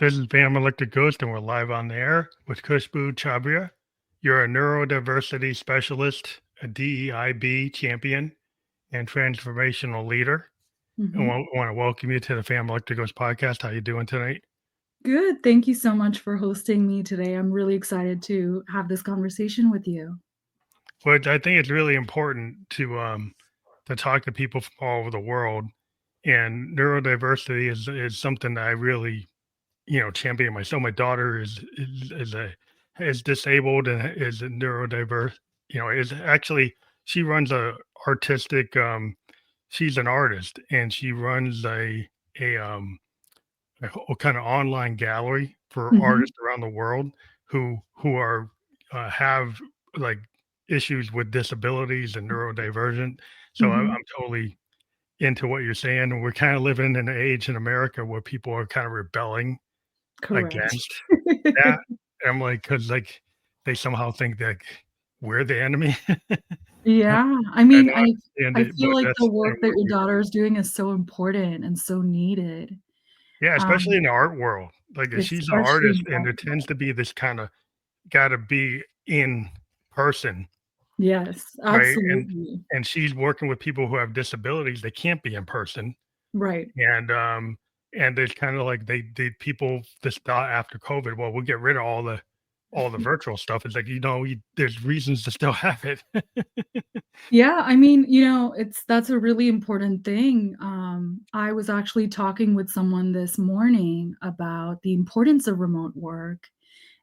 This is Bam Electric Ghost, and we're live on the air with Khushboo Chabria. You're a neurodiversity specialist, a DEIB champion, and transformational leader. And Mhm. want to welcome you to the Bam Electric Ghost podcast. How you doing tonight? Good. Thank you so much for hosting me today. I'm really excited to have this conversation with you. Well, I think it's really important to talk to people from all over the world, and neurodiversity is something that I really champion myself. My daughter is disabled and is neurodiverse. Is actually she runs a artistic. She's an artist and she runs a kind of online gallery for Mhm. artists around the world who are have like issues with disabilities and neurodivergent. So Mhm. I'm totally into what you're saying. And we're kind of living in an age in America where people are kind of rebelling Correct. against that. And I'm like, because like they somehow think that we're the enemy. I Yeah. I don't mean, understand I it, but feel like that's the kind work of that where your we are. daughter is doing is so important and so needed. Yeah, especially Um, in the art world. Like if she's an especially artist in and art there tends world. to be this kind of gotta be in person, Yes, right? absolutely. And she's working with people who have disabilities. They can't be in person. Right. And and there's kind of like they people this thought after COVID, well, we'll get rid of all the virtual stuff. It's like, there's reasons to still have it. Yeah, I mean, that's a really important thing. I was actually talking with someone this morning about the importance of remote work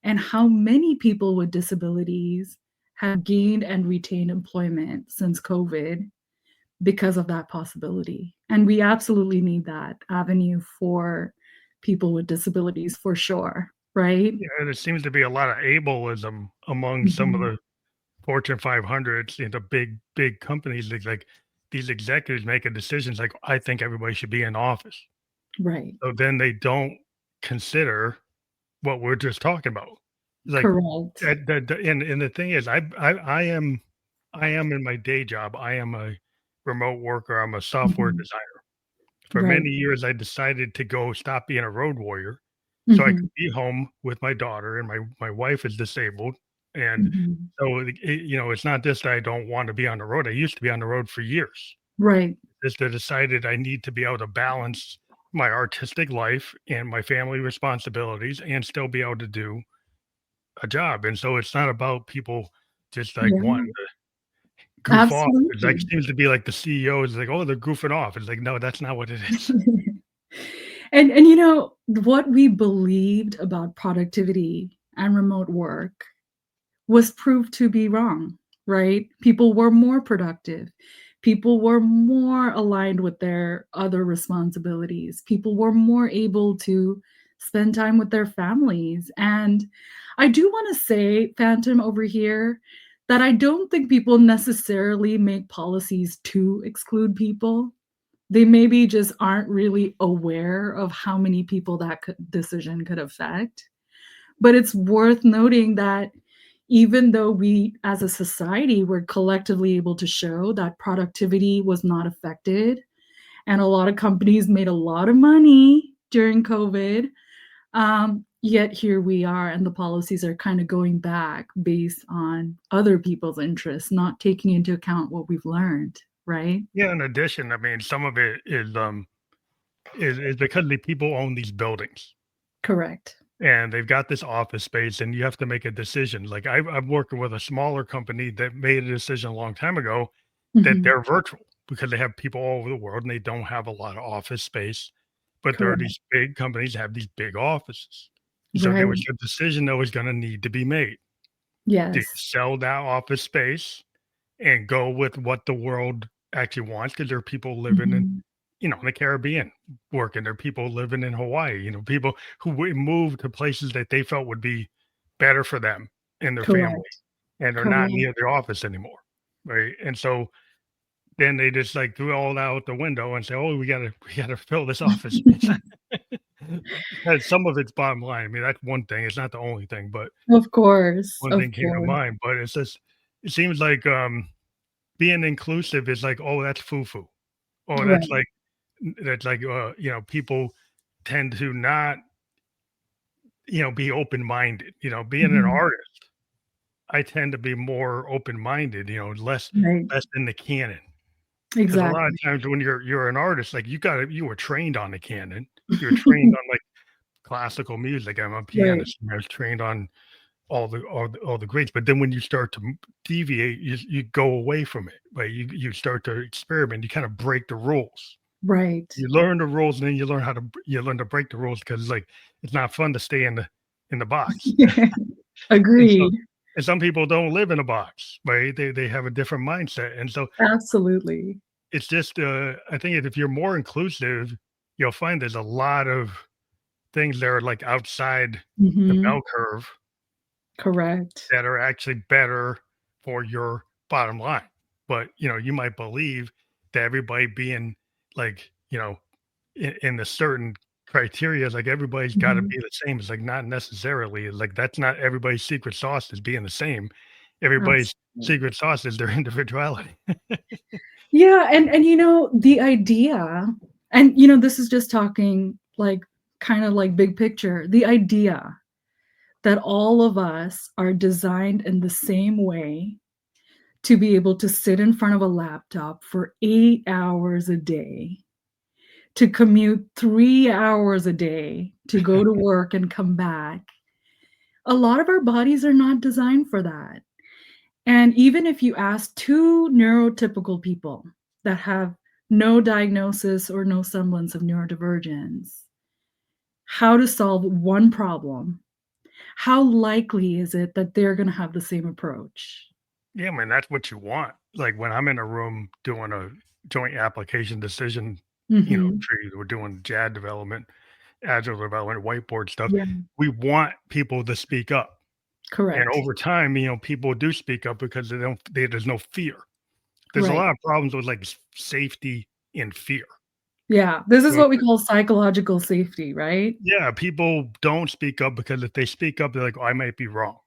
and how many people with disabilities have gained and retained employment since COVID because of that possibility. And we absolutely need that avenue for people with disabilities for sure, right? Yeah, and there seems to be a lot of ableism among some of Mhm. the Fortune 500s, big companies. Like these executives making decisions like, I think everybody should be in office. Right. So then they don't consider what we're just talking about. Like Correct. and the thing is, I am in my day job. I am a remote worker. I'm a software Mhm. designer. For Right. many years, I decided to go stop being a road warrior so I Mhm. could be home with my daughter, and my wife is disabled. And Mhm. so, it's not just that I don't want to be on the road. I used to be on the road for years. Right. Just I decided I need to be able to balance my artistic life and my family responsibilities and still be able to do a job. And so it's not about people just like Yeah. wanting to goof off. It's like Absolutely. seems to be like the CEO is like, oh, they're goofing off. It's like, no, that's not what it is. And what we believed about productivity and remote work was proved to be wrong, right? People were more productive. People were more aligned with their other responsibilities. People were more able to spend time with their families. And I do want to say, Phantom over here, that I don't think people necessarily make policies to exclude people. They maybe just aren't really aware of how many people that decision could affect. But it's worth noting that even though we as a society were collectively able to show that productivity was not affected, and a lot of companies made a lot of money during COVID, yet here we are, and the policies are kind of going back based on other people's interests, not taking into account what we've learned, right? Yeah. In addition, I mean, some of it is because the people own these buildings Correct. and they've got this office space, and you have to make a decision. Like I'm working with a smaller company that made a decision a long time ago that Mhm. they're virtual because they have people all over the world and they don't have a lot of office space. But there are Correct. these big companies that have these big offices. So there was Right. a decision that was going to need to be made. Do you Yes. sell that office space and go with what the world actually wants? Because there are people living in, Mhm. in the Caribbean working. There are people living in Hawaii, people who would move to places that they felt would be better for them and their family, Correct. and are not Correct. near their office anymore. Right. And so then they just like threw all that out the window and say, "Oh, we gotta fill this office space." Because some of it's bottom line. I mean, that's one thing. It's not the only thing, but Of course, one of thing came to course. mind. But it's just it seems like being inclusive is like, oh, that's foo-foo. Oh, Right. that's like people tend to not be open-minded, being an Mhm. artist, I tend to be more open-minded, less Right. in the canon. Because a lot of Exactly. times when you're an artist, like you were trained on the canon. You were trained on like classical music. I'm a Right. pianist, and I was trained on all the greats. But then when you start to deviate, you go away from it. Right? You start to experiment. You kind of break the rules. Right. You learn the rules, and then you learn to break the rules because like it's not fun to stay in the box. And so Agreed. and some people don't live in a box, right? They have a different mindset, and so Absolutely. it's just, I think if you're more inclusive, you'll find there's a lot of things that are, like, outside the Mhm. bell curve Correct. that are actually better for your bottom line. But, you might believe that everybody being, like, in the certain criteria, like, everybody's gotta Mhm. be the same. It's, like, not necessarily. It's, like, that's not everybody's secret sauce is being the same. Everybody's Absolutely. secret sauce is their individuality. Yeah, and the idea and this is just talking like kind of like big picture. The idea that all of us are designed in the same way to be able to sit in front of a laptop for 8 hours a day, to commute 3 hours a day, to go to work and come back. A lot of our bodies are not designed for that. And even if you ask two neurotypical people that have no diagnosis or no semblance of neurodivergence how to solve one problem, how likely is it that they're going to have the same approach? Yeah, man, that's what you want. Like when I'm in a room doing a joint application decision, Mhm. tree, we're doing JAD development, agile development, whiteboard stuff. Yeah, We want people to speak up. And correct. over time, people do speak up because there's no fear. There's a Right. lot of problems with like safety and fear. Yeah, this is So what we call psychological safety, right? yeah, people don't speak up because if they speak up, they're like, oh, I might be wrong.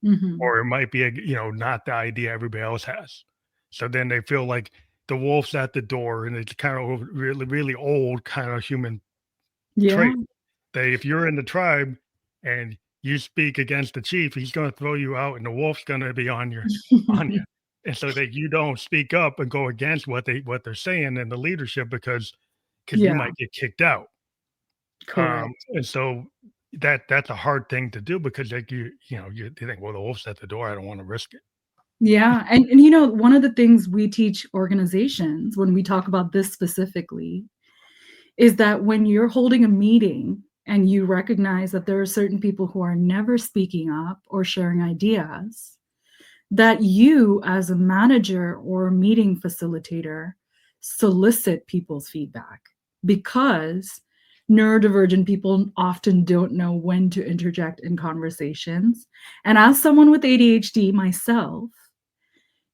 Mhm. Or it might be not the idea everybody else has. So then they feel like the wolf's at the door, and it's kind of really, really old kind of human Yeah. trait. That if you're in the tribe and you speak against the chief, he's going to throw you out, and the wolf's going to be on you. And so that you don't speak up and go against what they're saying in the leadership because you Yeah, might get kicked out. correct. And so that's a hard thing to do because like you think, well, the wolf's at the door. I don't want to risk it. Yeah, and one of the things we teach organizations when we talk about this specifically is that when you're holding a meeting and you recognize that there are certain people who are never speaking up or sharing ideas, that you as a manager or a meeting facilitator solicit people's feedback because neurodivergent people often don't know when to interject in conversations. And as someone with ADHD myself,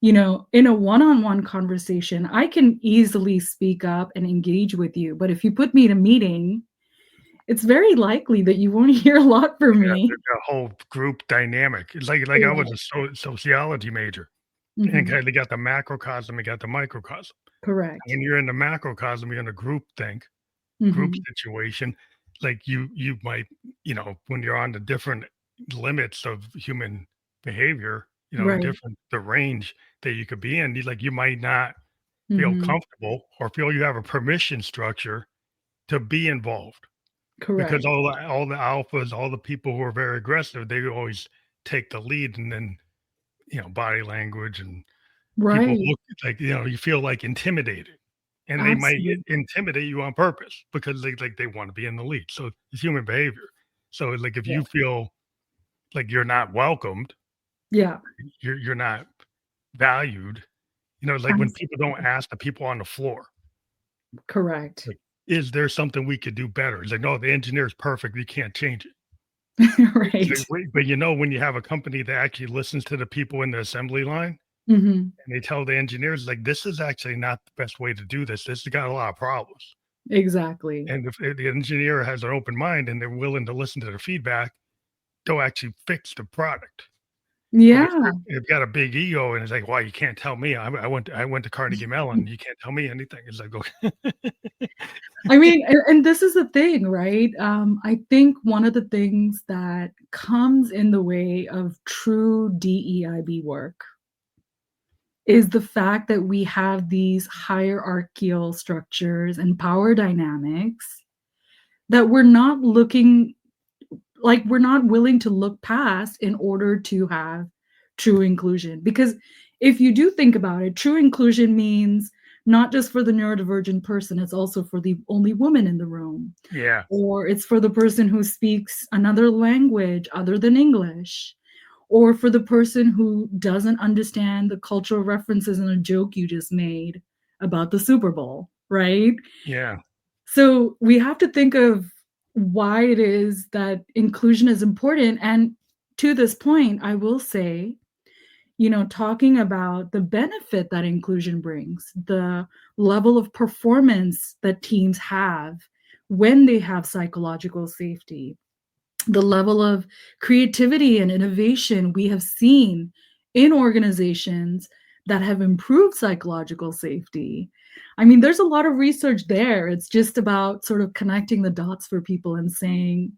in a one-on-one conversation, I can easily speak up and engage with you. But if you put me in a meeting, it's very likely that you won't hear a lot from Yeah, me. the whole group dynamic. It's like I was Correct. a sociology major, and Mhm. kinda got the macrocosm, and got the microcosm. Correct. When you're in the macrocosm, you're in a group think, group Mhm. situation, like you might, when you're on the different limits of human behavior, Right. different the range that you could be in, you might not feel Mhm. comfortable or feel you have a permission structure to be involved. Because Correct. all the alphas, all the people who are very aggressive, they always take the lead, and then, body language and people Right. look like, you feel like intimidated, and they might Absolutely. intimidate you on purpose because they wanna be in the lead. So it's human behavior. So, like, if Yeah. you feel like you're not welcomed, Yeah. you're not valued, like when people don't Absolutely. ask the people on the floor, Correct. like, "Is there something we could do better?" It's like, "No, the engineer is perfect, we can't change it." It's Right. like, wait, but, when you have a company that actually listens to the people in the assembly line Mhm. and they tell the engineers, like, "This is actually not the best way to do this. This has got a lot of problems." Exactly. And if the engineer has an open mind and they're willing to listen to the feedback, they'll actually fix the product. But if Yeah. you've got a big ego and it's like, "Why you can't tell me? I went to Carnegie Mellon. You can't tell me anything." It's like, "Okay." I mean, and this is the thing, right? I think one of the things that comes in the way of true DEIB work is the fact that we have these hierarchical structures and power dynamics that we're not looking like we're not willing to look past in order to have true inclusion. Because if you do think about it, true inclusion means not just for the neurodivergent person, it's also for the only woman in the room, Yeah, or it's for the person who speaks another language other than English, or for the person who doesn't understand the cultural references in a joke you just made about the Super Bowl, right? yeah. So we have to think of why it is that inclusion is important. And to this point, I will say, talking about the benefit that inclusion brings, the level of performance that teams have when they have psychological safety, the level of creativity and innovation we have seen in organizations that have improved psychological safety. I mean, there's a lot of research there. It's just about sort of connecting the dots for people and saying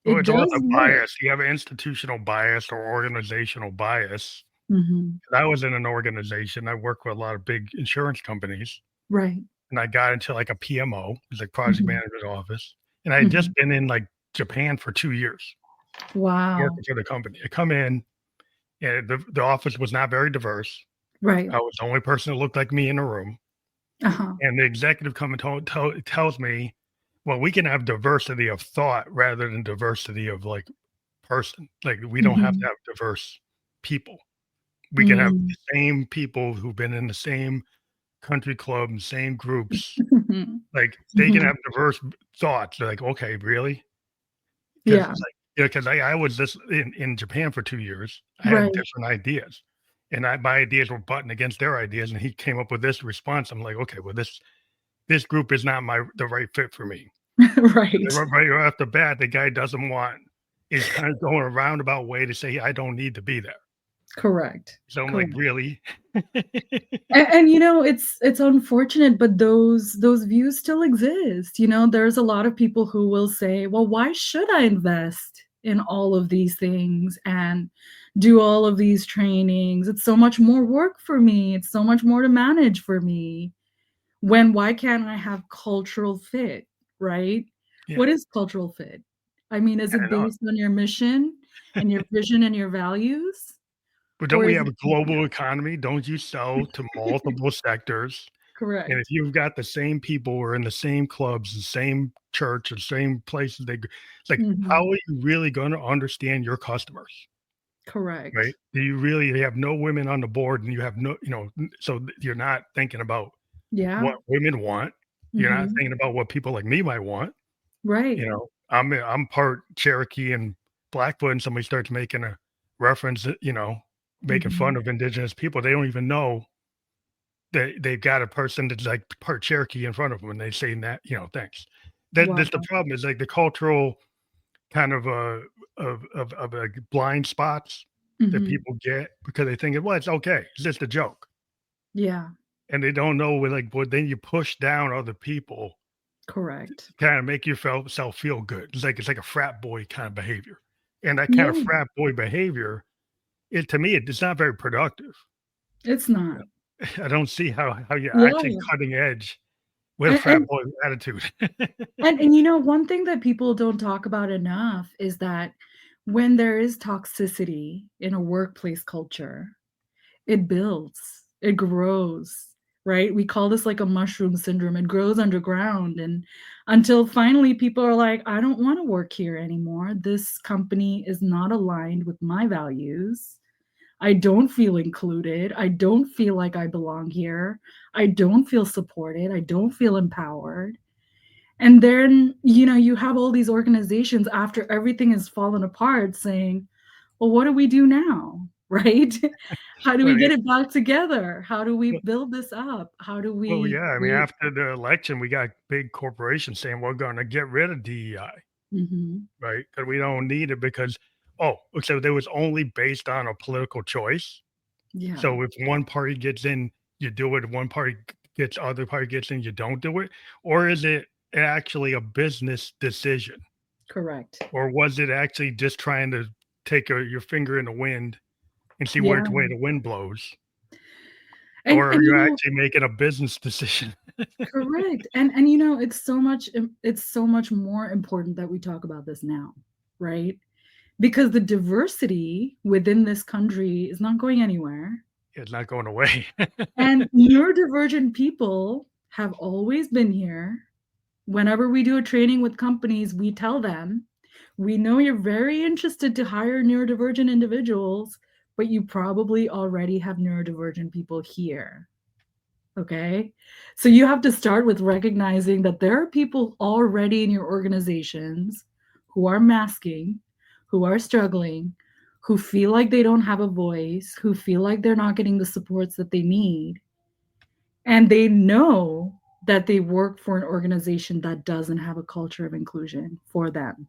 Well, it it's about does the work. bias. You have an institutional bias or organizational bias. Mhm. I was in an organization, I worked with a lot of big insurance companies, Right. and I got into, like, a PMO, it's like project Mhm. manager's office, and I had just Mhm. been in, like, Japan for 2 years Wow. working for the company. I come in, and the office was not very diverse. Right. I was the only person that looked like me in the room, Uh-huh. and the executive come and tells me, "Well, we can have diversity of thought rather than diversity of, like, person. Like, we don't have to Mhm. have diverse people. We can have Mm. the same people who've been in the same country club and same groups, Mhm. like, they can Mhm. have diverse thoughts." They're like, "Okay, really?" 'Cause Yeah. it's like, you know, 'cause I was just in Japan for 2 years. I had Right. different ideas, and my ideas were butting against their ideas, and he came up with this response. I'm like, "Okay, well, this group is not the right fit for me." Right. Right off the bat, the guy doesn't want is kind of going a roundabout way to say, "I don't need to be there." Correct. So I'm like, Correct. "Really?" And it's unfortunate, but those views still exist. There's a lot of people who will say, "Well, why should I invest in all of these things and do all of these trainings? It's so much more work for me. It's so much more to manage for me. When why can't I have cultural fit?" Right? Yeah, What is cultural fit? I mean, is I it don't know. based on your mission and your vision and your values? But don't Or we is have it a global economy? Don't you sell to multiple sectors? And if correct. you've got the same people who are in the same clubs, the same church, the same places they go, it's like, how Mhm. are you really gonna understand your customers, right? Correct. Do you really have no women on the board and you have no, so you're not thinking about Yeah. what women want. You're not Mhm. thinking about what people like me might want, Right. I'm part Cherokee and Blackfoot, and somebody starts making a reference, making fun Mhm. of indigenous people, they don't even know that they've got a person that's, like, part Cherokee in front of them, and they say that, "Thanks." That's the Wow. problem is, like, the cultural kind of, like, blind spots that Mhm. people get because they think, "Well, it's okay. It's just a joke." Yeah. And they don't know like, well, then you push down other people Correct. kinda make yourself feel good. It's like a frat boy kind of behavior. And that kind of Yeah. frat boy behavior, to me, it's not very productive. It's Yeah. not. I don't see how you're actually Yeah. cutting edge with a And frat and boy attitude. one thing that people don't talk about enough is that when there is toxicity in a workplace culture, it builds, it grows, right? We call this like a mushroom syndrome. It grows underground and until finally people are like, I don't want to work here anymore. This company is not aligned with my values. I don't feel included. I don't feel like I belong here. I don't feel supported. I don't feel empowered. And then, you have all these organizations after everything has fallen apart saying, well, what do we do now? Right? How do we Well, yeah, get it back together? How do we build this up? How do well, we yeah, I mean, create? after the election, we got big corporations saying, "We're gonna get rid of DEI," Mhm. right? Because we don't need it because Oh, so there was only based on a political choice. Yeah, So if one party gets in, you do it. One party gets other party gets in, you don't do it, or is it actually a business decision, correct. or was it actually just trying to take your finger in the wind and see Yeah, which way the wind blows, and or are you you know, actually making a business decision? correct. And you know, it's so much more important that we talk about this now, right? Because the diversity within this country is not going anywhere. It's not going away. And neurodivergent people have always been here. Whenever we do a training with companies, we tell them, we know you're very interested to hire neurodivergent individuals, but you probably already have neurodivergent people here. Okay. So you have to start with recognizing that there are people already in your organizations who are masking, who are struggling, who feel like they don't have a voice, who feel like they're not getting the supports that they need. And they know that they work for an organization that doesn't have a culture of inclusion for them.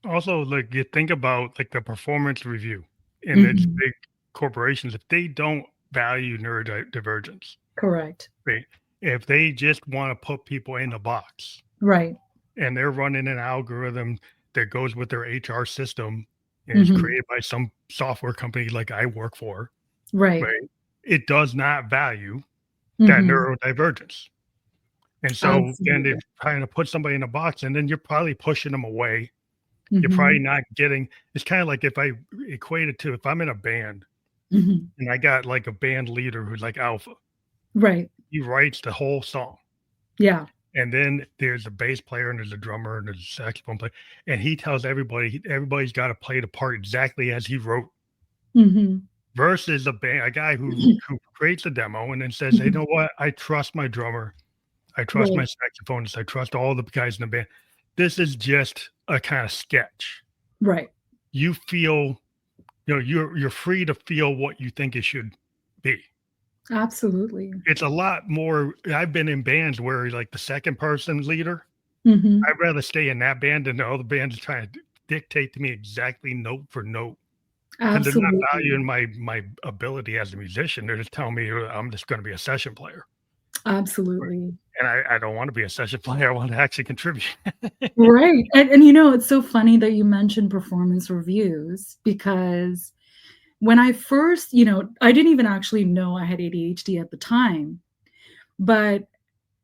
Also, like you think about like the performance review in its Mhm. big corporations, if they don't value neurodivergence, Correct. right? If they just want to put people in a box Right. and they're running an algorithm that goes with their HR system and is Mhm. created by some software company like I work for, Right. right? It does not value that Mhm. neurodivergence. And so then they're Absolutely. trying to put somebody in a box and then you're probably pushing them away. You're probably Mhm. not getting it's kind of like if I equate it to if I'm in a band Mhm. and I got like a band leader who's like alpha, Right. he writes the whole song. Yeah. And then there's a bass player and there's a drummer and there's a saxophone player. And he tells everybody's got to play the part exactly as he wrote Mhm. versus a guy who creates a demo and then says, hey, you Mhm. know what? I trust my drummer. I trust my Right. saxophonist. I trust all the guys in the band. This is just a kind of sketch. Right. You feel, you're free to feel what you think it should be. Absolutely. It's a lot more. I've been in bands where like the second person leader, Mhm. I'd rather stay in that band than the other bands trying to dictate to me exactly note for note because they're not Absolutely. valuing my ability as a musician. They're just telling me I'm just going to be a session player, Absolutely. and I don't want to be a session player. I want to actually contribute. Right. And you know, it's so funny that you mentioned performance reviews because when I first, I didn't even actually know I had ADHD at the time, but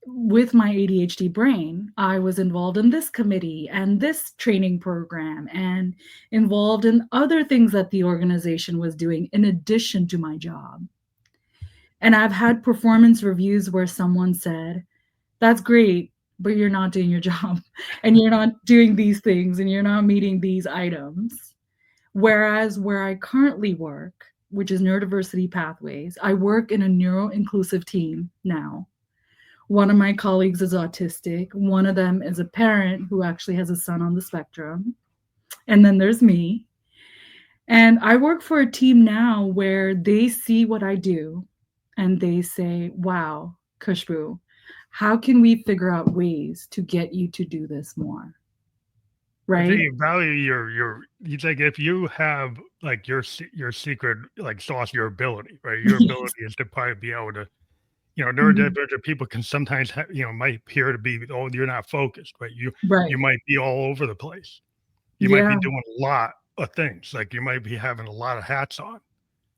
with my ADHD brain, I was involved in this committee and this training program and involved in other things that the organization was doing in addition to my job. And I've had performance reviews where someone said, that's great, but you're not doing your job and you're not doing these things and you're not meeting these items. Whereas where I currently work, which is Neurodiversity Pathways, I work in a neuro inclusive team now. One of my colleagues is autistic. One of them is a parent who actually has a son on the spectrum. And then there's me. And I work for a team now where they see what I do and they say, wow, Khushboo, how can we figure out ways to get you to do this more? If Right? they value you think if you have like your secret like sauce, your ability, right? Your Yes. ability is to probably be able to, Mhm. neurodivergent people can sometimes might appear to be, oh, you're not focused, right? You Right. might be all over the place. You might be Yeah, doing a lot of things. Like you might be having a lot of hats on.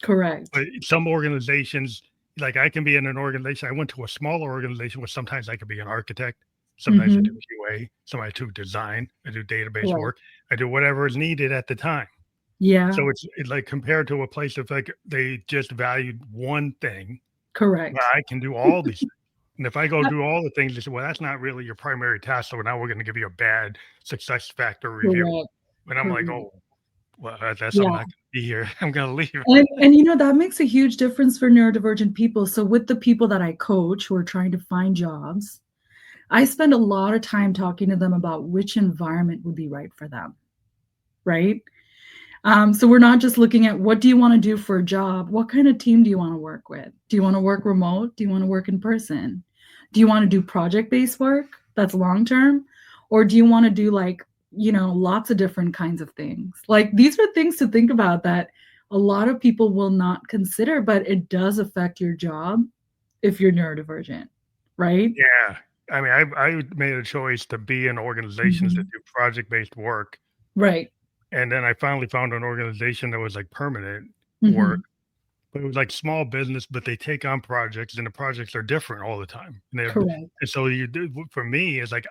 But correct. some organizations, like I can be in an organization. I went to a smaller organization where sometimes I could be an architect. Sometimes I do Mhm. QA. Sometimes I do design. I do database Correct. work. I do whatever is needed at the time. Yeah, So it's like compared to a place if like they just valued one thing, well, correct. I can do all these things. And if I go Uh, do all the things, they say, well, that's not really your primary task. So now we're going to give you a bad success factor review. Correct, And I'm like, correct. oh, well, that's I'm Yeah. not going to be here. I'm going to leave. And you know, that makes a huge difference for neurodivergent people. So with the people that I coach who are trying to find jobs, I spend a lot of time talking to them about which environment would be right for them, right? So we're not just looking at what do you want to do for a job? What kind of team do you want to work with? Do you want to work remote? Do you want to work in person? Do you want to do project-based work that's long term? Or do you want to do like, lots of different kinds of things. Like, these are things to think about that a lot of people will not consider, but it does affect your job if you're neurodivergent, right? Yeah. I mean, I made a choice to be in organizations that Mhm. do project-based work, Right. and then I finally found an organization that was, like, permanent work, Mhm. but it was, like, small business, but they take on projects, and the projects are different all the time, and they have Correct. and so you do for me, it's like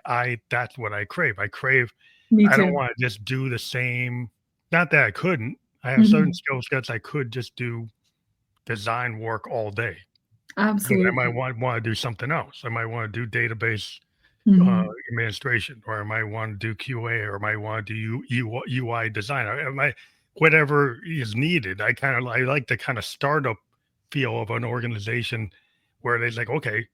that's what I crave. I crave Me I don't too. wanna just do the same not that I couldn't. I have certain Mhm. skill sets I could just do design work all day, but I might Absolutely. wanna do something else. I might wanna do database uh, Mhm. administration, or I might want to do QA, or I might want to do UI design. I might whatever is needed. I like the kind of startup feel of an organization where they're like, okay,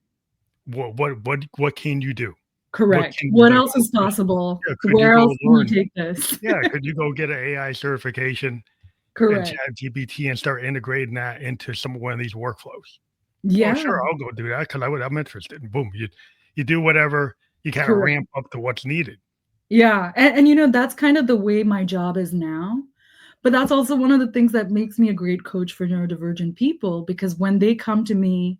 what can you do? What Correct. can you What like? else is possible? Could you Where go else can you learn? take this? Yeah, could you go get an AI certification and Correct. ChatGPT and start integrating that into some one of these workflows? Oh, Yeah, sure, I'll go do that because I'm interested. And boom, you do whatever you kind of correct. ramp up to what's needed. Yeah, and that's kind of the way my job is now, but that's also one of the things that makes me a great coach for neurodivergent people, because when they come to me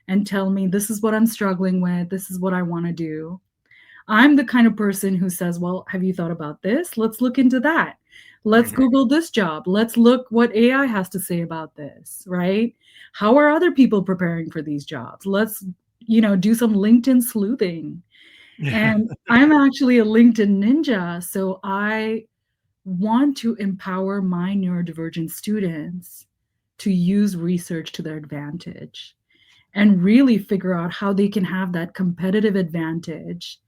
and tell me, "This is what I'm struggling with, this is what I wanna do," I'm the kind of person who says, "Well, have you thought about this? Let's look into that. Let's Mhm. Google this job. Let's look what AI has to say about this," right? How are other people preparing for these jobs? Let's, do some LinkedIn sleuthing. And I'm actually a LinkedIn ninja, so I want to empower my neurodivergent students to use research to their advantage and really figure out how they can have that competitive advantage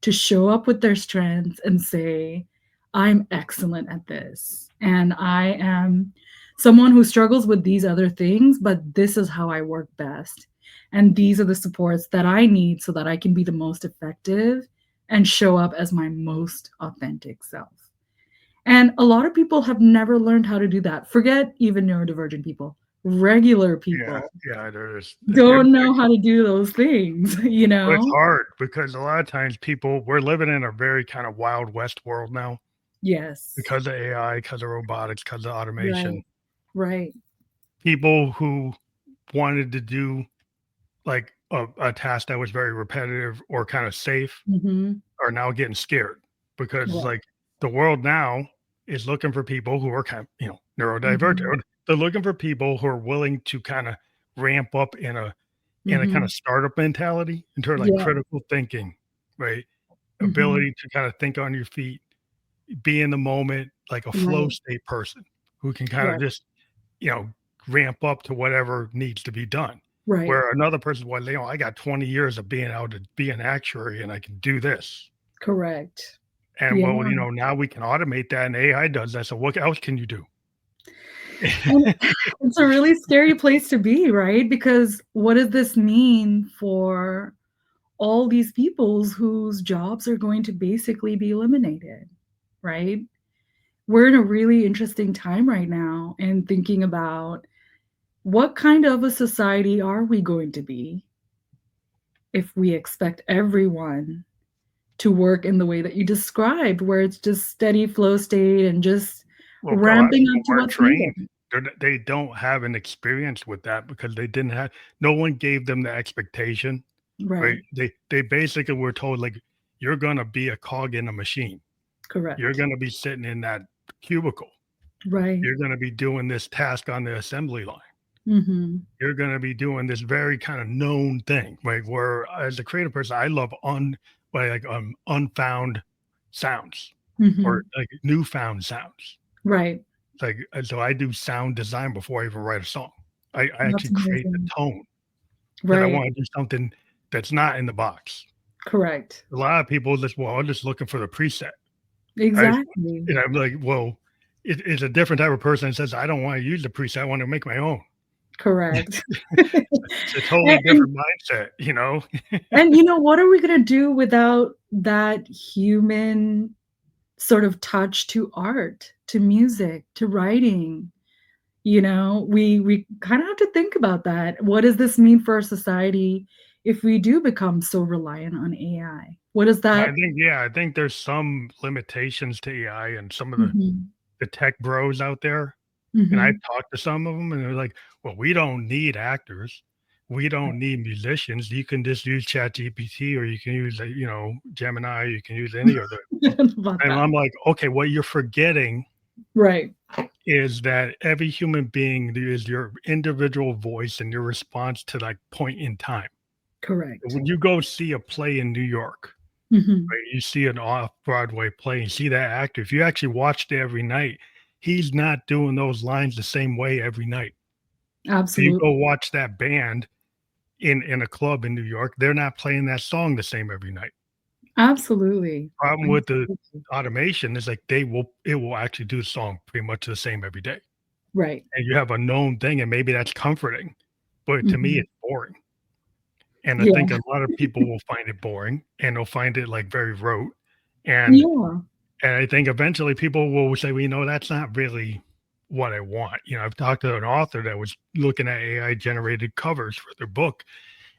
to show up with their strengths and say, I'm excellent at this. And I am someone who struggles with these other things, but this is how I work best. And these are the supports that I need so that I can be the most effective and show up as my most authentic self. And a lot of people have never learned how to do that. Forget even neurodivergent people, regular Yeah, people yeah, there is. don't know how to do those things, you Well, it's know? hard because a lot of times we're living in a very kind of Wild West world now Yes. because of AI, because of robotics, because of automation. Right. Right. People who wanted to do like a task that was very repetitive or kind of safe Mhm. are now getting scared because Right. like the world now is looking for people who are kind of, Mhm. neurodivergent. They're looking for people who are willing to kind of ramp up in a kind of Mhm. startup mentality in terms of like Yeah. critical thinking, right? Mhm. Ability to kind of think on your feet, be in the moment, like a flow Right. state person who can kind of Right. just, you know, ramp up to whatever needs to be done. Right. Where another person, well, I got 20 years of being able to be an actuary and I can do this. Correct. And Yeah. well, now we can automate that and AI does that. So what else can you do? And it's a really scary place to be, right? Because what does this mean for all these peoples whose jobs are going to basically be eliminated, right? We're in a really interesting time right now and thinking about what kind of a society are we going to be if we expect everyone to work in the way that you described, where it's just steady flow state and just Well, a lot of ramping people up to weren't what's needed. trained. They don't have an experience with that because they didn't have no one gave them the expectation, right? Right. They basically were told like, you're gonna be a cog in a machine. You're Correct. gonna be sitting in that cubicle. Right. You're gonna be doing this task on the assembly line. Mhm. You're gonna be doing this very kind of known thing, right? Where as a creative person, I love unfound sounds or Mhm. like newfound sounds. Right. Like, so I do sound design before I even write a song. I That's actually create the amazing. tone because I Right. wanna do something that's not in the box. Correct. A lot of people just, well, I'm just looking for the preset. I Exactly. and I'm like, well, it's a different type of person that says, "I don't wanna use the preset, I wanna make my own." Correct. It's a totally And different mindset, you know? what are we gonna do without that human sort of touch to art, to music, to writing? We kinda have to think about that. What does this mean for our society if we do become so reliant on AI? What is that? I think there's some limitations to AI and some of Mhm, the tech bros out there. And I've mhm. talked to some of them, and they're like, "Well, we don't need actors. We don't need musicians. You can just use ChatGPT, or you can use, Gemini, you can use any of the." I don't know about And that. I'm like, "Okay, what you're forgetting Right. is that every human being is your individual voice and your response to, like, point in time." Correct. When you go see a play in New York, Mhm. right, you see an off-Broadway play, and see that actor, if you actually watched it every night, he's not doing those lines the same way every night. If you go Absolutely. watch that band in a club in New York, they're not playing that song the same every night. Absolutely. Problem with the Absolutely. automation is, like, it will actually do the song pretty much the same every day, Right. and you have a known thing, and maybe that's comforting, but to me, Mhm. it's boring, and I think Yeah. a lot of people will find it boring, and they'll find it, like, very rote, and Yeah. and I think eventually people will say, "Well, that's not really what I want." I've talked to an author that was looking at AI generated covers for their book,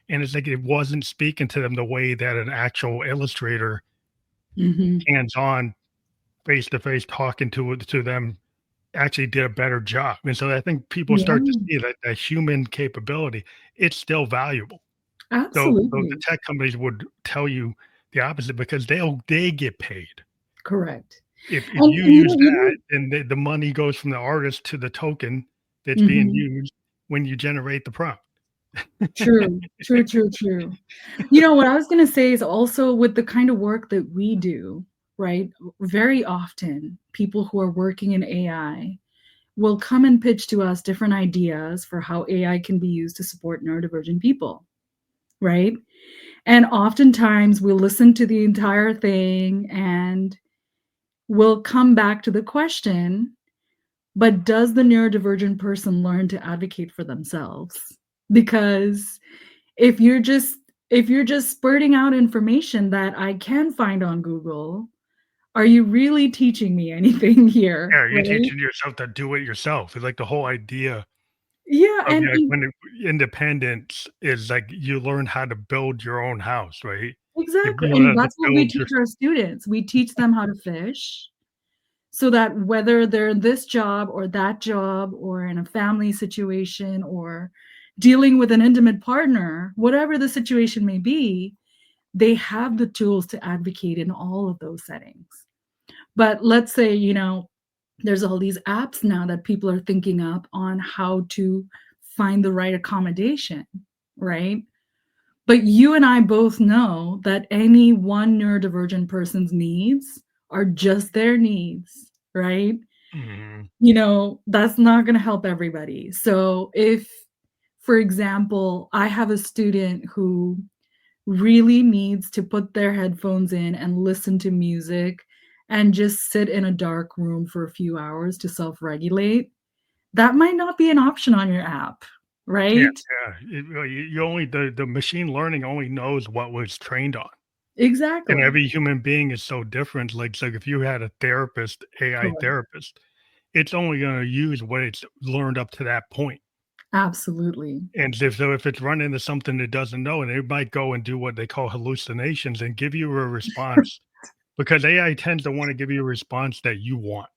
and it's like it wasn't speaking to them the way that an actual illustrator, Mhm. hands-on, face-to-face talking to them actually did a better job, and so I think people start to Yeah. see that human capability, it's still valuable. So the Absolutely. tech companies would tell you the opposite because they get paid. Correct. If And you and use you that, know then the money goes from the artist to the token that's being Mhm. used when you generate the prompt. True. True, true, true. What I was gonna say is also with the kind of work that we do, right? Very often, people who are working in AI will come and pitch to us different ideas for how AI can be used to support neurodivergent people, right? And oftentimes, we'll listen to the entire thing and we'll come back to the question, but does the neurodivergent person learn to advocate for themselves? Because if you're just if you're just spurting out information that I can find on Google, are you really teaching me anything here, Yeah, you're right? teaching yourself to do it yourself. It's like the whole idea Yeah, of, and like, and when independence is, like, you learn how to build your own house, right? If exactly, you learn and how to that's what we build your teach our students. We teach them how to fish so that whether they're in this job or that job or in a family situation or dealing with an intimate partner, whatever the situation may be, they have the tools to advocate in all of those settings. But let's say, there's all these apps now that people are thinking up on how to find the right accommodation, right? But you and I both know that any one neurodivergent person's needs are just their needs, right? Mhm. That's not going to help everybody. So if, for example, I have a student who really needs to put their headphones in and listen to music and just sit in a dark room for a few hours to self-regulate, that might not be an option on your app, Yeah, right? yeah. You only the machine learning only knows what was trained on, and Exactly. every human being is so different. Like, if you had a therapist, AI Correct. therapist, it's only gonna use what it's learned up to that point. Absolutely. And if it's run into something it doesn't know, and it might go and do what they call hallucinations and give you a response because AI tends to wanna give you a response that you want,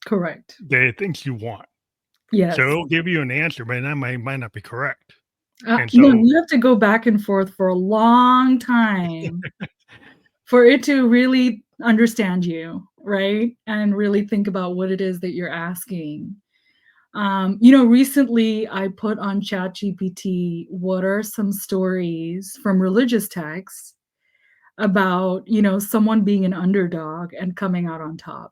Correct. that it thinks you want. So Yes. it'll give you an answer, but that might not be correct. And No, so you have to go back and forth for a long time for it to really understand you, right? And really think about what it is that you're asking. Recently I put on ChatGPT, what are some stories from religious texts about, someone being an underdog and coming out on top.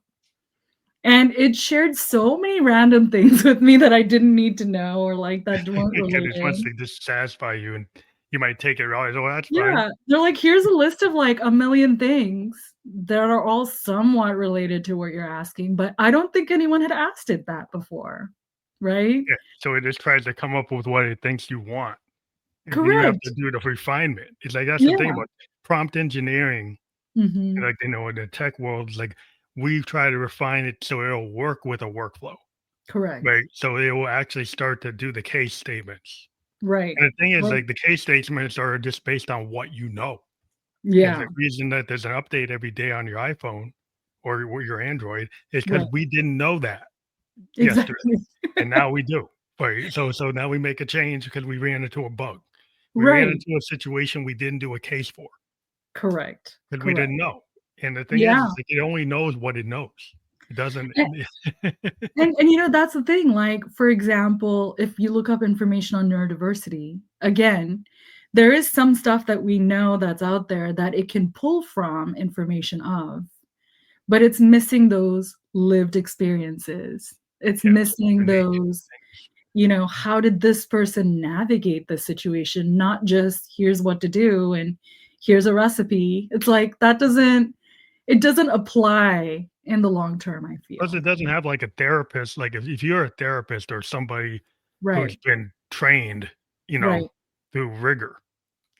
And it shared so many random things with me that I didn't need to know or like that weren't because it wants related. to just satisfy you, and you might take it right. Oh, that's fine. Yeah, they're like, "Here's a list of, like, a million things that are all somewhat related to what you're asking," but I don't think anyone had asked it that before, right? Yeah. So it just tries to come up with what it thinks you want, and you have to Correct. do the refinement. It's like that's the thing Yeah. about prompt engineering. Mhm. Like, in the tech world, it's like we try to refine it so it'll work with a workflow, Correct. right? So it will actually start to do the case statements. Right. And the thing is, Right. like, the case statements are just based on what you know. And the Yeah. reason that there's an update every day on your iPhone or your Android is because Right. we didn't know that yesterday, Exactly. and now we do. Right? So now we make a change because we ran into a bug. We ran Right. into a situation we didn't do a case for Correct. because we Correct. didn't know. And the thing Yeah. is like, it only knows what it knows. It doesn't And that's the thing, like, for example, if you look up information on neurodiversity, again, there is some stuff that we know that's out there that it can pull from information of, but it's missing those lived experiences. It's Yes, missing and they those, how did this person navigate the situation? Not just here's what to do and here's a recipe. It's like it doesn't apply in the long term, I plus feel. it doesn't have like a therapist, like if you're a therapist or somebody who's Right. been trained, you know, Right. through rigor,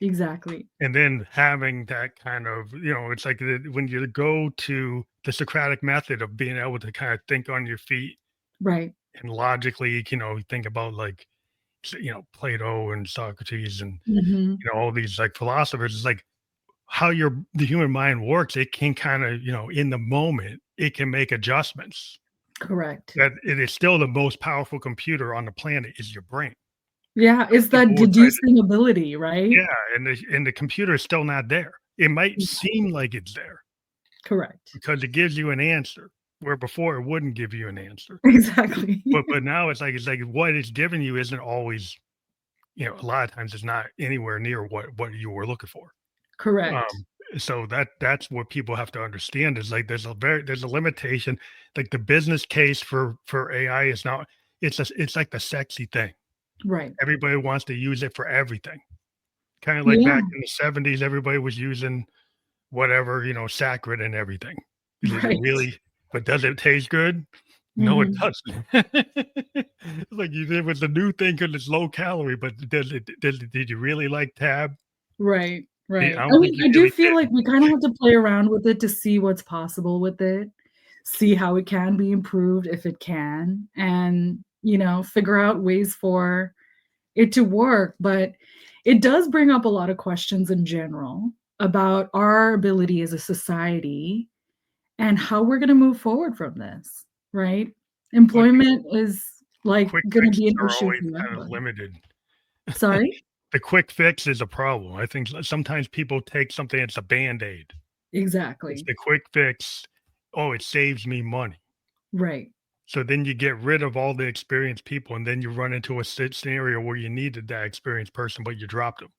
Exactly. and then having that kind of, it's like when you go to the Socratic method of being able to kind of think on your feet Right. and logically, think about like, Plato and Socrates and, Mhm. all these like philosophers. It's like how the human mind works. It can kind of, in the moment, it can make adjustments. Correct. That it is still the most powerful computer on the planet is your brain. Yeah, it's that People will try to, deducing ability, right? yeah, and the computer is still not there. It might seem like it's there Correct. because it gives you an answer, where before it wouldn't give you an answer. Exactly. But now it's like what it's giving you isn't always, a lot of times it's not anywhere near what you were looking for. Correct. Um, so that's what people have to understand is like there's a limitation. Like the business case for AI is now it's like the sexy thing. Right. Everybody wants to use it for everything. Kind of like Yeah, back in the 70s, everybody was using whatever, saccharin and everything. Is it right. really, but does it taste good? No, it Mhm. doesn't. It's like you did with the new thing because it's low calorie, but did you really like Tab? Right, I right. don't think you I do really feel did. like we kinda have to play around with it to see what's possible with it, see how it can be improved if it can, and, figure out ways for it to work, but it does bring up a lot of questions in general about our ability as a society and how we're gonna move forward from this, right? But Employment is, like, quick gonna be fixes an are issue always for kind of everybody. limited. Sorry? The quick fix is a problem. I think sometimes people take something that's a Band-Aid. It's Exactly. the quick fix. Oh, it saves me money. Right. So then you get rid of all the experienced people, and then you run into a scenario where you needed that experienced person, but you dropped them.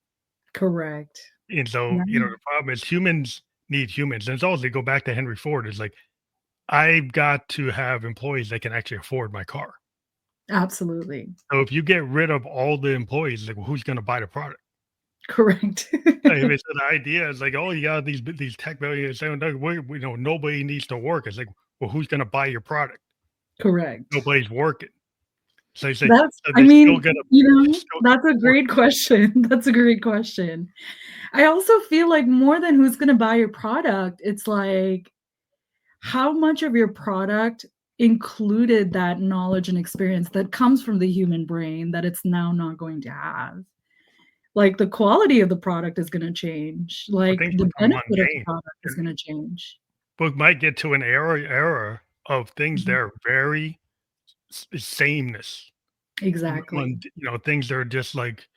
Correct. And so, Yeah, the problem is humans need humans. And it's always they go back to Henry Ford. It's like, I've got to have employees that can actually afford my car. absolutely. So if you get rid of all the employees, like, well, who's going to buy the product? Correct. Like, if it's an idea, it's like, oh, you got these tech billionaires saying, "No, nobody needs to work." It's like, well, who's going to buy your product? Correct. Nobody's working. So you say, That's so I they're still mean, gonna still that's a work. great question. That's a great question. I also feel like more than who's gonna buy your product, it's like, how much of your product included that knowledge and experience that comes from the human brain that it's now not going to have? Like, the quality of the product is gonna change, When like, things the become benefit of the mundane, product is and gonna change. we might get to an era of things that Mhm. are very sameness. Exactly. Things that are just like,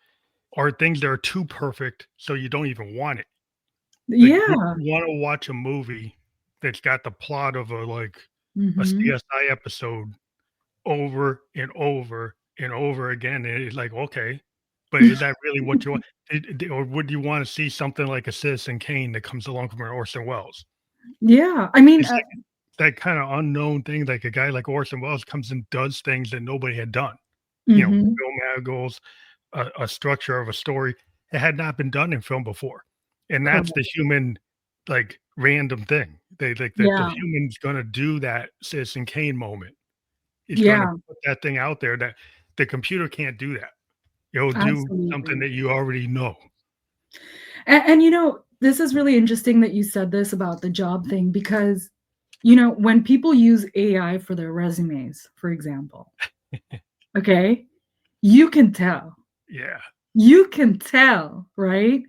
or things that are too perfect, so you don't even want it. Like, would Yeah. you wanna watch a movie that's got the plot of a Mhm. CSI episode over and over and over again, and it's like, "Okay, but is that really what you want?" Or would you wanna see something like a Citizen Kane that comes along from an Orson Welles? Yeah, I mean, It's like that kinda unknown thing, like a guy like Orson Welles comes and does things that nobody had done. mhm, Film angles, a structure of a story. It had not been done in film before, and that's the correct. human, like, random thing. They like, the Yeah, human's gonna do that Citizen Kane moment. It's gonna yeah, put that thing out there that the computer can't do that. It'll do something absolutely. that you already know. And, this is really interesting that you said this about the job thing because, when people use AI for their resumes, for example, okay, you can tell. Yeah. You can tell, right?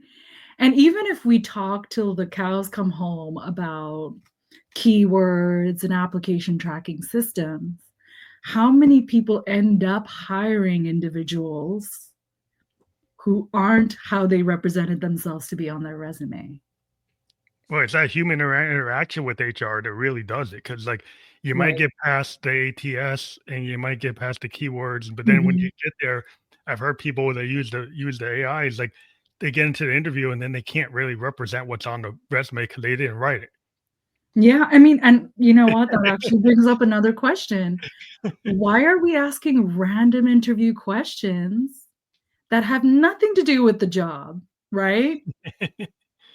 And even if we talk till the cows come home about keywords and application tracking systems, how many people end up hiring individuals who aren't how they represented themselves to be on their resume? Well, it's that human interaction with HR that really does it, because like, you might Right. get past the ATS and you might get past the keywords, but then when Mhm. you get there, I've heard people that use the AI is like, they get into the interview and then they can't really represent what's on the resume because they didn't write Yeah, I mean, and you know what? That actually brings up another question. Why are we asking random interview questions that have nothing to do with the job, right? it.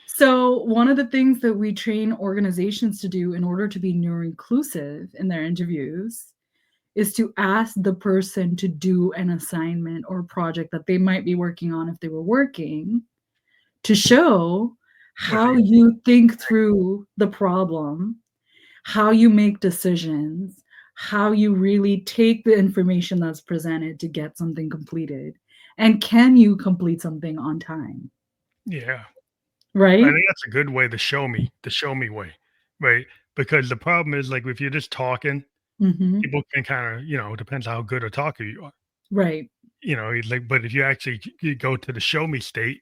So, one of the things that we train organizations to do in order to be neuro-inclusive in their interviews is to ask the person to do an assignment or project that they might be working on if they were working, to show What they how you think through the problem, how you make decisions, how you really take the information that's presented to get something completed, and can you complete something on time, Yeah. I right? think that's a good way to show me way, right? Because the problem is, like, if you're just talking, Mhm. people can kinda, it depends how good a talker you are. Right. It's like, but if you actually you go to the show me state,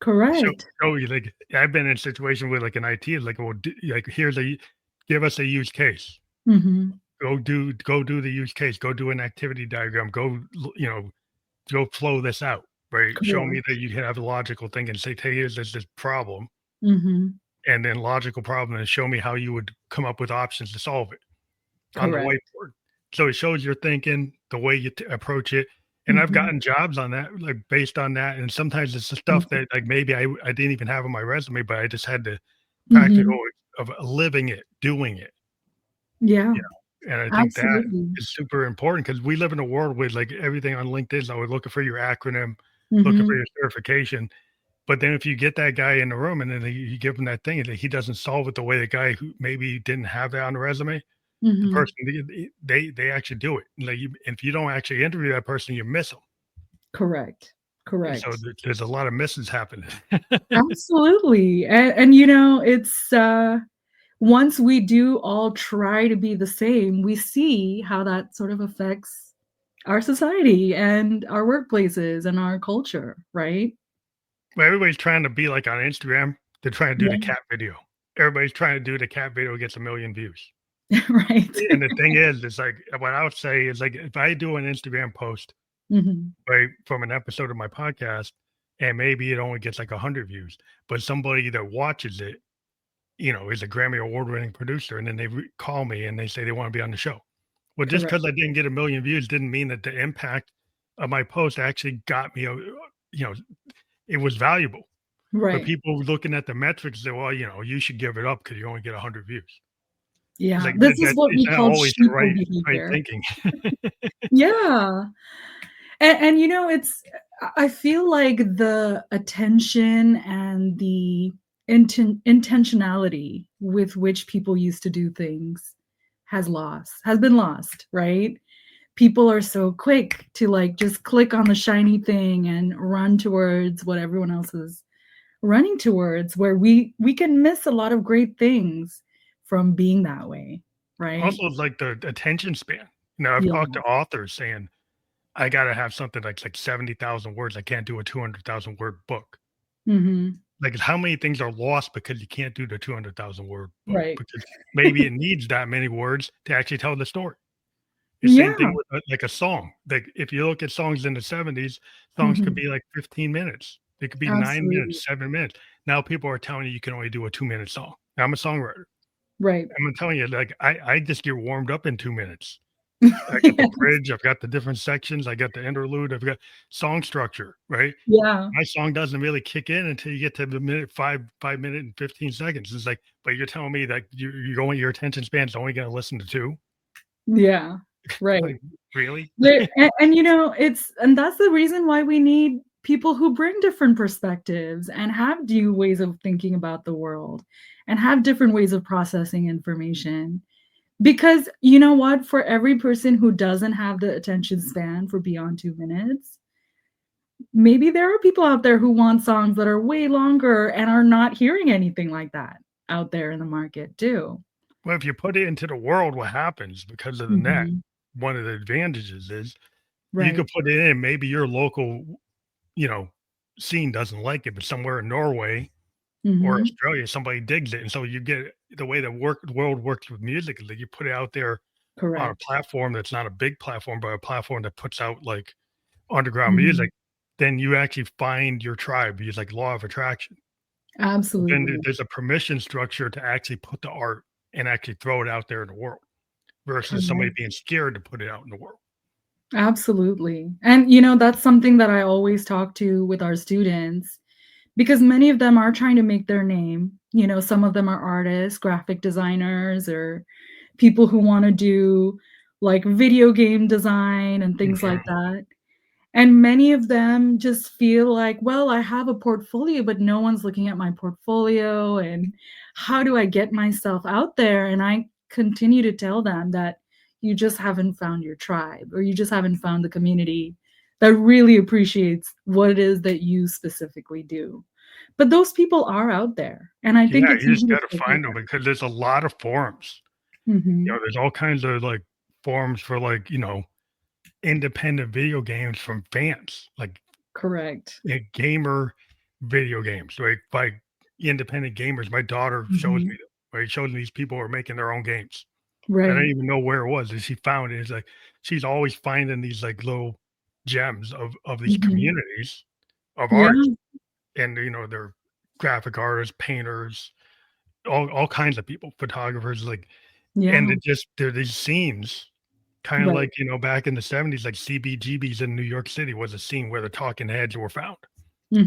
show Correct. show you, like, I've been in a situation with, like, an IT, like, well, like, here's a give us a use case. Mhm. Go do the use case, go do an activity diagram, go flow this out, right? Show me Correct. that you can have a logical thing and say, "Hey, here's this problem," Mhm. and then logical problem, and show me how you would come up with options to solve it on the Correct. whiteboard. So it shows your thinking, the way you approach it. And I've Mhm. gotten jobs on that, like based on that. And sometimes it's the stuff Mhm. that like maybe I didn't even have on my resume, but I just had the practical Mhm. of living it, doing it. Yeah, You know, and I think that absolutely. is super important because we live in a world with like everything on LinkedIn is always looking for your acronym, looking for Mhm. your certification. But then if you get that guy in the room and then you give him that thing and he doesn't solve it the way the guy who maybe didn't have that on the resume, the Mhm. person they actually do it. Like, if you don't actually interview that person, you miss them. Correct. And so Correct. there's a lot of misses happening. Absolutely, and, you know, it's, once we do all try to be the same, we see how that sort of affects our society and our workplaces and our culture, right? Well, everybody's trying to be like on Instagram. They're trying to do the Yeah. cat video. Everybody's trying to do the cat video gets 1,000,000 views. Right. And the thing is, it's like what I would say is like if I do an Instagram post, Mhm. right, from an episode of my podcast, and maybe it only gets like 100 views, but somebody that watches it, is a Grammy award winning producer, and then they call me and they say they want to be on the show. Well, just Correct. because I didn't get 1,000,000 views didn't mean that the impact of my post actually got me, you know, it was valuable. But Right. people looking at the metrics say, well, you should give it up because you only get 100 views. It's Yeah, like this is that what is we not call always the sheeple right behavior. thinking. Yeah. And you know, it's I feel like the attention and the intentionality with which people used to do things has been lost, right? People are so quick to, like, just click on the shiny thing and run towards what everyone else is running towards, where we can miss a lot of great things from being that way, right? Also, it's like the attention span. I've Yeah. talked to authors saying, I got to have something like 70,000 words. I can't do a 200,000 word book. Mhm. Like, how many things are lost because you can't do the 200,000 word book? Right. Because maybe it needs that many words to actually tell the story. The same thing Yeah. with, like, a song. Like, if you look at songs in the '70s, songs could Mhm. be, like, 15 minutes. It could be 9 Absolutely. minutes, 7 minutes. Now people are telling you can only do a 2-minute song. I'm a songwriter. Right. I'm telling you, like, I just get warmed up in 2 minutes. I got the Yes. bridge, I've got the different sections, I got the interlude, I've got song structure, right? Yeah. My song doesn't really kick in until you get to the 5 minute and 15 seconds. It's like, but you're telling me that your attention span's only gonna listen to 2? Yeah. Right. Like, really? There and, you know, and that's the reason why we need people who bring different perspectives and have new ways of thinking about the world and have different ways of processing information. Because you know what? For every person who doesn't have the attention span for beyond 2 minutes, maybe there are people out there who want songs that are way longer and are not hearing anything like that out there in the market too. Well, if you put it into the world, what happens because of the net? Mhm. One of the advantages is you Right. could put it in, maybe your local, you know, scene doesn't like it, but somewhere in Norway or Mhm. Australia, somebody digs it, and so you get the way the world works with music is that you put it out there on a Correct. platform that's not a big platform, but a platform that puts out, like, underground Mhm. music, then you actually find your tribe. It's like law of attraction. But then Absolutely. there's a permission structure to actually put the art and actually throw it out there in the world versus somebody Correct. being scared to put it out in the world. Absolutely. And, that's something that I always talk to with our students because many of them are trying to make their name. Some of them are artists, graphic designers, or people who wanna do, like, video game design and things like Mhm. that. And many of them just feel like, "Well, I have a portfolio, but no one's looking at my portfolio, and how do I get myself out there?" And I continue to tell them that you just haven't found your tribe, or you just haven't found the community that really appreciates what it is that you specifically do. But those people are out there, and I think Yeah, it's you just easy to gotta forget. find them because there's a lot of forums. Mhm. There's all kinds of, like, forums for, like, independent video games from fans, Correct. gamer video games, right? By independent gamers. My daughter shows me Mhm. them, right? Shows me these people are making their own games. I didn't Right. even know where it was, and she found it. It's like she's always finding these, like, little gems of these Mhm. communities of Yeah, art, and, they're graphic artists, painters, all kinds of people, photographers, like, and yeah. it just there are these scenes, kinda Right. like, back in the '70s, like CBGB's in New York City was a scene where the Talking Heads were found,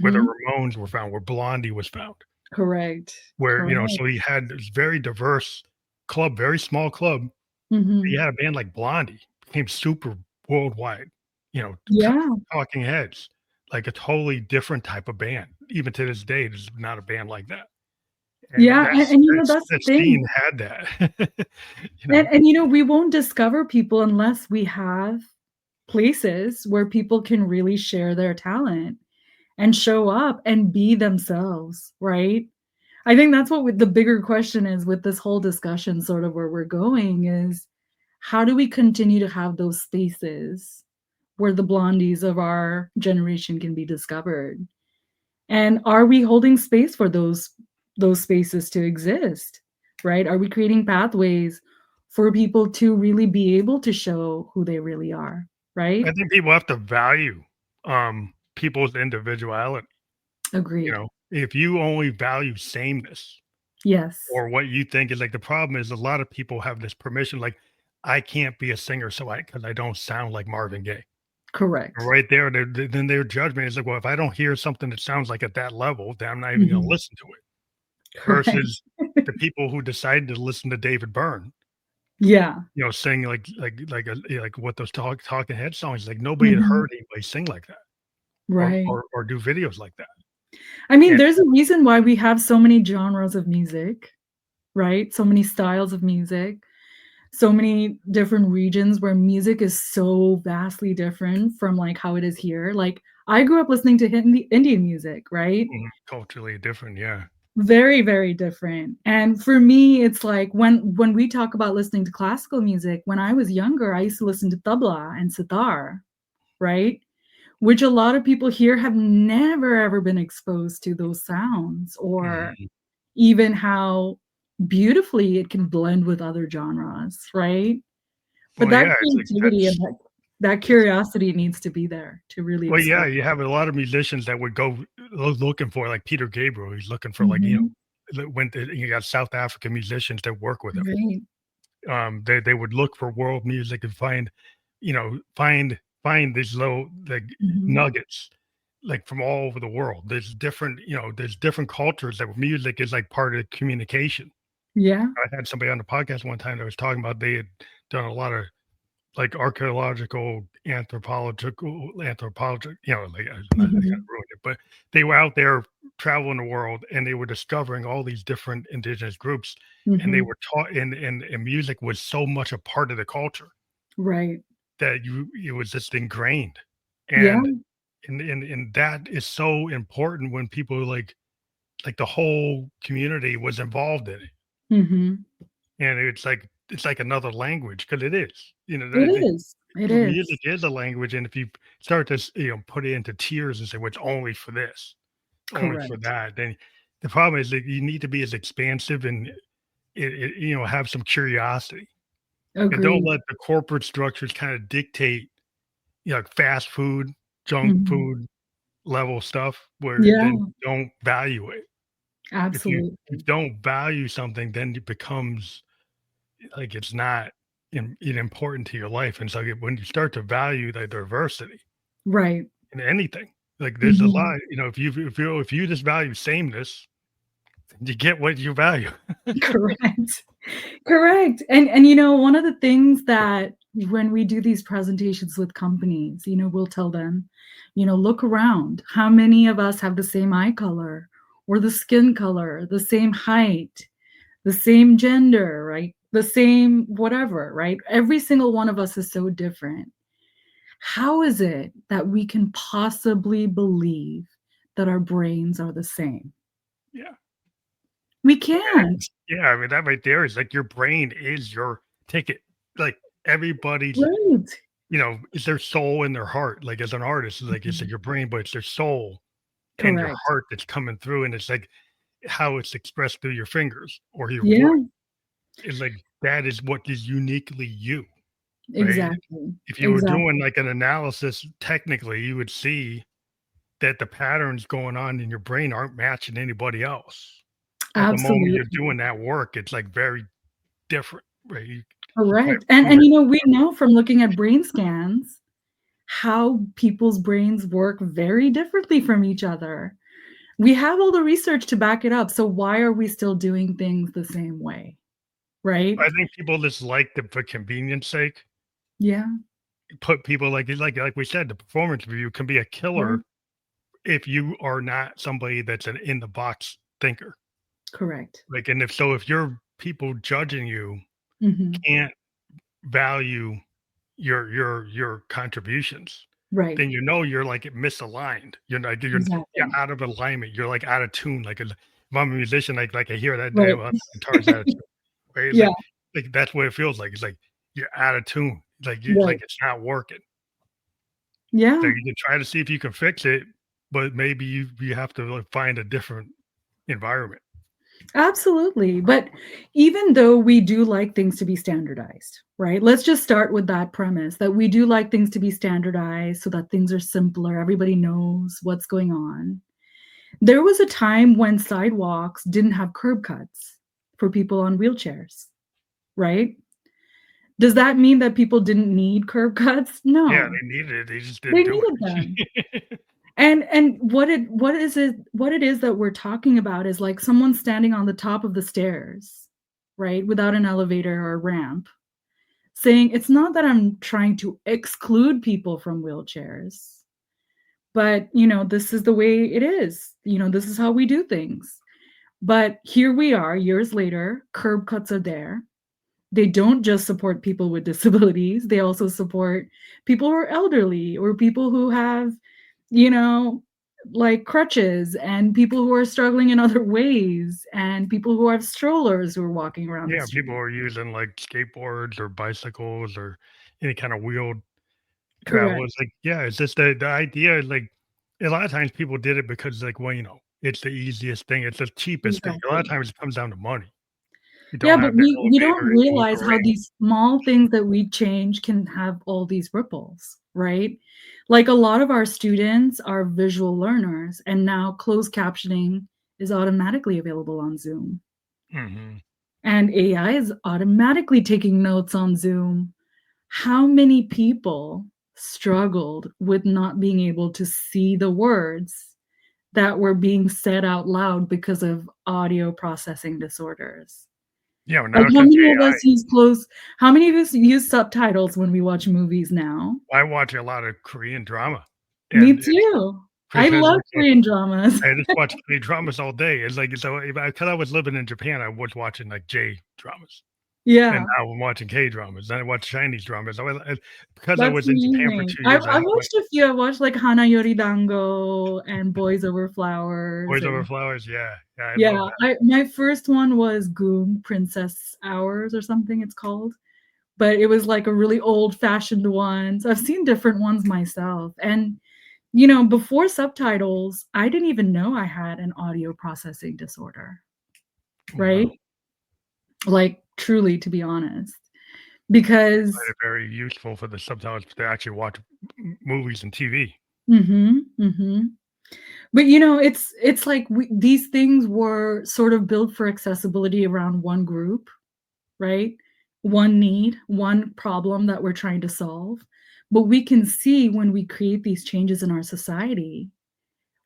where the Mhm. Ramones were found, where Blondie was found, Correct. where, Correct. so he had this very diverse club, very small club. He Mhm. had a band like Blondie, became super worldwide, Ta Yeah. Talking Heads, like a totally different type of band. Even to this day, there's not a band like that, and Yeah, and that's the that thing. scene had that, you And know? we won't discover people unless we have places where people can really share their talent and show up and be themselves, right? I think that's what with the bigger question is with this whole discussion, sort of where we're going is how do we continue to have those spaces where the blondies of our generation can be discovered? And are we holding space for those spaces to exist, right? Are we creating pathways for people to really be able to show who they really are, right? I think people have to value, people's individuality, Agreed. If you only value sameness Yes. or what you think is like the problem is a lot of people have this permission, like, "I can't be a singer, so because I don't sound like Marvin Gaye." Correct. Right there, then their judgment is like, "Well, if I don't hear something that sounds like at that level, then I'm not even gonna Mhm. listen to it." Correct. Versus the people who decided to listen to David Byrne, Yeah. sing like what those Talking Head songs, like nobody had Mhm. heard anybody sing like that Right. or do videos like that. I mean, And there's a reason why we have so many genres of music, right? So many styles of music, so many different regions where music is so vastly different from, like, how it is here. Like, I grew up listening to Indian music, right? culturally different, yeah. Very, very different. And for me, it's like when we talk about listening to classical music, when I was younger, I used to listen to tabla and sitar, right? Which a lot of people here have never ever been exposed to those sounds or Mhm. even how beautifully it can blend with other genres, right? But Well, that yeah, it's like creativity and that it's curiosity needs to be there to really well, yeah, explore. you have a lot of musicians that would go looking for, like Peter Gabriel, he's looking for, like, Mhm. you got South African musicians that work with him. Right. They would look for world music and find, find these little, like, Mhm. nuggets, like, from all over the world. There's different cultures that music is, like, part of communication. Yeah. I had somebody on the podcast one time that was talking about they had done a lot of, like, archaeological, anthropologic, like, I kinda Mhm. ruined it, but they were out there traveling the world, and they were discovering all these different indigenous groups, and they Mhm. were taught and music was so much a part of the culture Right. that it was just ingrained, Yeah. and And that is so important when people like the whole community was involved in it. Mhm. And it's like another language because it is. It is. It Music is. is a language, and if you start to put it into tiers and say, "Well, it's only for this, only for Correct. that," then the problem is that you need to be as expansive and have some curiosity, and don't Agreed. let the corporate structures kind of dictate, like fast food, junk Mhm. food level stuff, where then Yeah, you don't value it. If you absolutely. don't value something, then it becomes like it's not important to your life. And so when you start to value the diversity Right. in anything, like there's a Mhm. lot, if you just value sameness, you get what you value. Correct. Correct. One of the things that when we do these presentations with companies, we'll tell them, look around. How many of us have the same eye color or the skin color, the same height, the same gender, right? The same whatever, right? Every single one of us is so different. How is it that we can possibly believe that our brains are the same? Yeah. We can't. Yeah, I mean, that right there is like your brain is your ticket. Like everybody's, Right. it's their soul and their heart. Like as an artist, it's like Mhm. your brain, but it's their soul and your Correct. heart that's coming through. And it's like how it's expressed through your fingers or your voice. Yeah, It's like that is what is uniquely you, right? exactly. If you were doing Exactly. like an analysis, technically, you would see that the patterns going on in your brain aren't matching anybody else. At the moment you're Absolutely. doing that work, it's like very different, right? You can't Correct. And prove and it. we know from looking at brain scans how people's brains work very differently from each other. We have all the research to back it up, so why are we still doing things the same way, right? I think people just like the for convenience sake, Yeah, put people like we said, the performance review can be a yeah, killer if you are not somebody that's an in the box thinker. correct. Like, and if your people judging you Mhm. can't value your contributions, Right. then you're like misaligned. You're Exactly. out of alignment. You're like out of tune. If I'm a musician, like I hear that Right. damn guitar's out of tune. Right? It's Yeah, like that's what it feels like. It's like you're out of tune. right. Like it's not working. So Yeah. you can try to see if you can fix it, but maybe you have to like find a different environment. Absolutely. But even though we do like things to be standardized, right? Let's just start with that premise that we do like things to be standardized so that things are simpler. Everybody knows what's going on. There was a time when sidewalks didn't have curb cuts for people on wheelchairs, right? Does that mean that people didn't need curb cuts? Yeah, No, they needed it. They just didn't they do needed them. it. And what it is that we're talking about is like someone standing on the top of the stairs, right, without an elevator or ramp, saying, "It's not that I'm trying to exclude people from wheelchairs, but, this is the way it is. This is how we do things." But here we are years later, curb cuts are there. They don't just support people with disabilities, they also support people who are elderly or people who have, you know, like crutches and people who are struggling in other ways and people who have strollers who are walking around the Yeah, people street. are using like skateboards or bicycles or any kind of wheeled travel. Correct. It's like, yeah, it's just the idea is like a lot of times people did it because like, well, it's the easiest thing, it's the cheapest thing. A lot of Exactly. times it comes down to money. You Yeah, don't but have the we don't elevator in the realize how terrain. these small things that we change can have all these ripples, right? Like a lot of our students are visual learners, and now closed captioning is automatically available on Zoom. Mhm. And AI is automatically taking notes on Zoom. How many people struggled with not being able to see the words that were being said out loud because of audio processing disorders? Yeah, well, Like, now since AI, how many of us use subtitles when we watch movies now? I watch a lot of Korean drama, Me and it's too. I because love Korean dramas. I just watch K dramas all day. It's like so if I 'cause I was living in Japan, I was watching like J dramas. And Yeah. now I'm watching K-dramas. Then I watch Chinese dramas. Because I That's was in Japan for amazing. 2 I've years, I I've have my watched a few. I watched, like, Hana Yori Dango and Boys Over Flowers, Boys Over and Flowers. Yeah, yeah, I love yeah, that. I my first one was Goom Princess Hours or something it's called, but it was, like, a really old-fashioned one, so I've seen different ones myself, and, before subtitles, I didn't even know I had an audio processing disorder, right? Wow. Like, truly, to be honest, Find because it very useful for the subtitles to actually watch movies and TV. Mhm, mhm. But, it's like these things were sort of built for accessibility around one group, right? One need, one problem that we're trying to solve. But we can see when we create these changes in our society,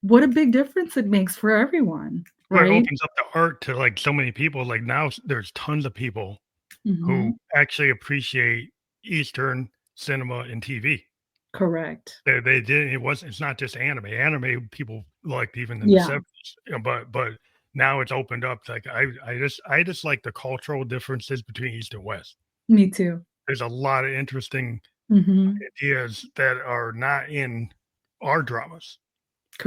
what a big difference it makes for everyone, Well, it right? opens up the art to, like, so many people, like, now there's tons of people who Mhm. actually appreciate Eastern cinema and TV. Correct. They did it's not just anime. Anime people liked even in the Yeah, '70s, but now it's opened up, like, I just like the cultural differences between East and West. me too. There's a lot of interesting Mhm. ideas that are not in our dramas.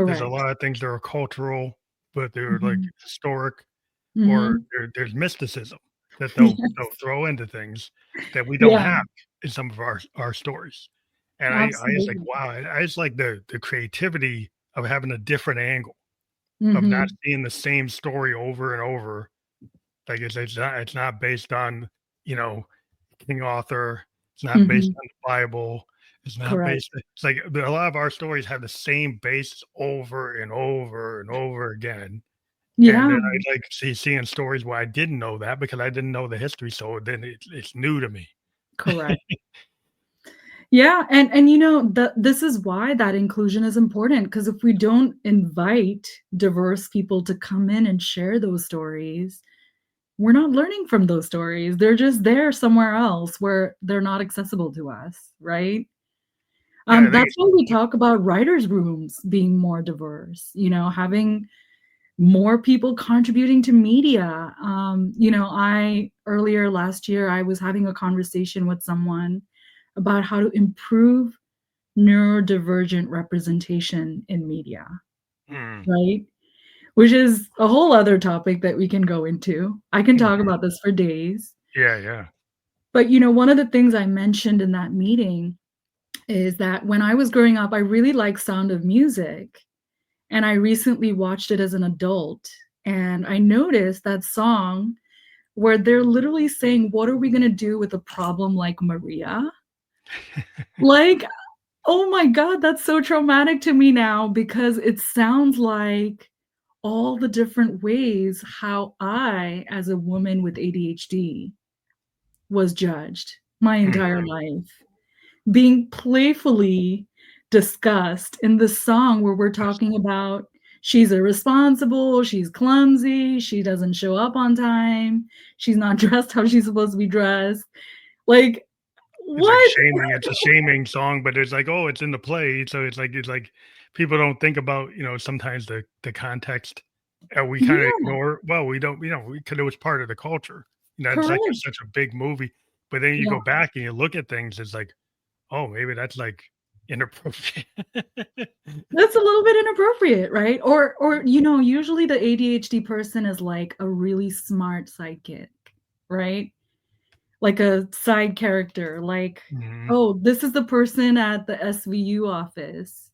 There's a Correct. lot of things that are cultural, but they're, like, Mhm. historic, or Mhm. there's mysticism that they'll Yes. throw into things that we don't Yeah, have in some of our stories. And I just like, absolutely. wow, I just like the creativity of having a different angle, of not Mhm. seeing the same story over and over. Like, it's not based on, you know, King Arthur, it's not based Mhm. on the Bible, it's not Correct. based it's like a lot of our stories have the same base over and over and over again. And Yeah, then I like seeing stories where I didn't know that because I didn't know the history, so then it's new to me. correct. Yeah, and this is why that inclusion is important. Because if we don't invite diverse people to come in and share those stories, we're not learning from those stories. They're just there somewhere else where they're not accessible to us, right? Yeah, I think That's it's why we talk about writers' rooms being more diverse, having more people contributing to media. I earlier last year, I was having a conversation with someone about how to improve neurodivergent representation in media, mm, right? Which is a whole other topic that we can go into. I can talk mhm. about this for days. Yeah, yeah. But, one of the things I mentioned in that meeting is that when I was growing up, I really liked Sound of Music, and I recently watched it as an adult, and I noticed that song where they're literally saying, "What are we gonna do with a problem like Maria?" Like, oh my god, that's so traumatic to me now because it sounds like all the different ways how I, as a woman with ADHD, was judged my entire Mhm. life, being playfully discussed in the song where we're Yes. talking about she's irresponsible, she's clumsy, she doesn't show up on time, she's not dressed how she's supposed to be dressed. Like, what? It's a shaming song, but it's like, "Oh, it's in the play," so it's like people don't think about, sometimes the context, we kinda Yeah, ignore well, we don't, 'cause it was part of the culture. It's like correct. it's such a big movie, but then you Yeah. go back and you look at things, it's like, "Oh, maybe that's, like, inappropriate." That's a little bit inappropriate, right? Or, usually the ADHD person is like a really smart sidekick, right? Like a side character, like, Mhm. "Oh, this is the person at the SVU office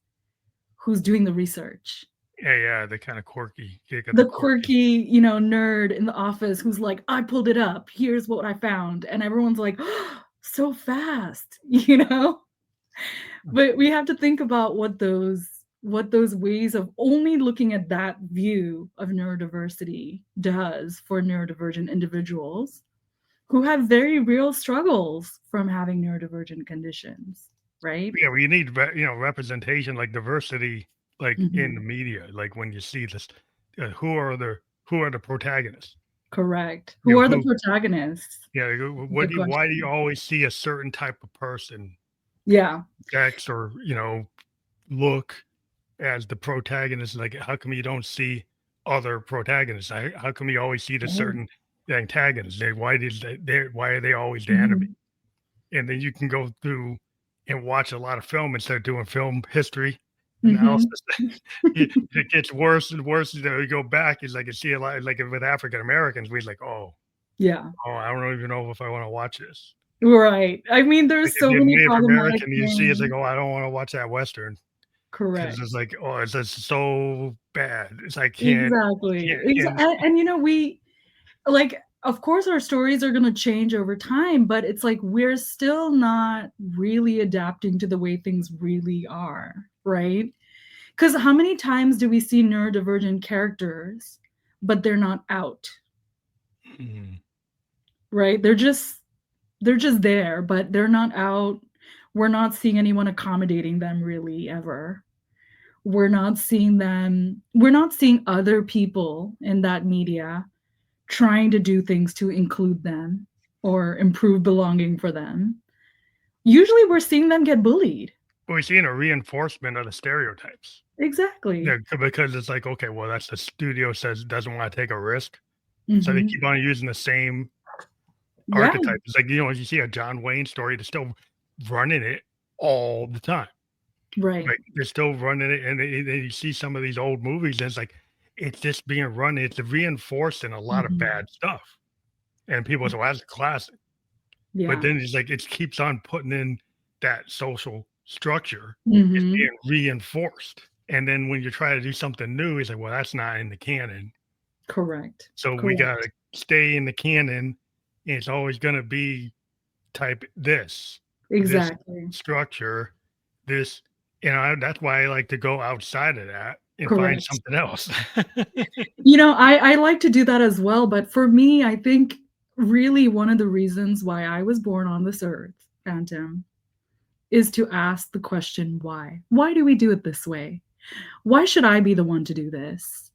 who's doing the research." Yeah, yeah, they're kinda quirky. They got the The quirky. quirky, nerd in the office who's like, "I pulled it up. Here's what I found." And everyone's like, "So fast," you know? But we have to think about what those ways of only looking at that view of neurodiversity does for neurodivergent individuals who have very real struggles from having neurodivergent conditions, right? Yeah, well, you need representation, like diversity, like in the Mhm. media, like when you see this, who are the protagonists? Correct. You Who know are the who? protagonists? Yeah, Good why do you question. always see a certain type of person, Yeah. sex, or look as the protagonist? Like, how come you don't see other protagonists? How come you always see the Right. certain? the antagonists. Why are they always the enemy? Mhm. And then you can go through and watch a lot of film and start doing film history Mhm. analysis. It gets worse and worse. You go back, is like you see a lot, like with African Americans, we're like, Yeah. I don't even know if I want to watch this. Right. I mean, Like there's if so you're many Native problematic American, you see it's like, things. I don't want to watch that Western because Correct. it's like, it's just so bad. It's like Exactly. can't, and And, you know, we like, of course, our stories are gonna change over time, but it's like we're still not really adapting to the way things really are, right? Because how many times do we see neurodivergent characters, but they're not out, mm, right? They're just there, but they're not out. We're not seeing anyone accommodating them really ever. We're not seeing other people in that media trying to do things to include them or improve belonging for them. Usually we're seeing them get bullied. we're seeing a reinforcement of the stereotypes. Yeah, Exactly. because it's like, okay, well, that's the studio says doesn't want to take a risk, so they Mhm. keep on using the same Yeah, archetype. It's like, you see a John Wayne story, they're still running it all the time. right. Right? They're still running it, and then you see some of these old movies, and it's like it's just being run. It's reinforcing a lot of Mhm. bad stuff, and people say, "Well, that's a classic." But Yeah. then it's like it keeps on putting in that social structure. It's Mhm. being reinforced, and then when you try to do something new, it's like, "Well, that's not in the canon." Correct. So we Correct. gotta stay in the canon. And it's always gonna be type this Exactly. structure, this that's why I like to go outside of that and find Correct. something else. You know, I like to do that as well, but for me, I think really one of the reasons why I was born on this earth, Phantom, is to ask the question, why? Why do we do it this way? Why should I be the one to do this?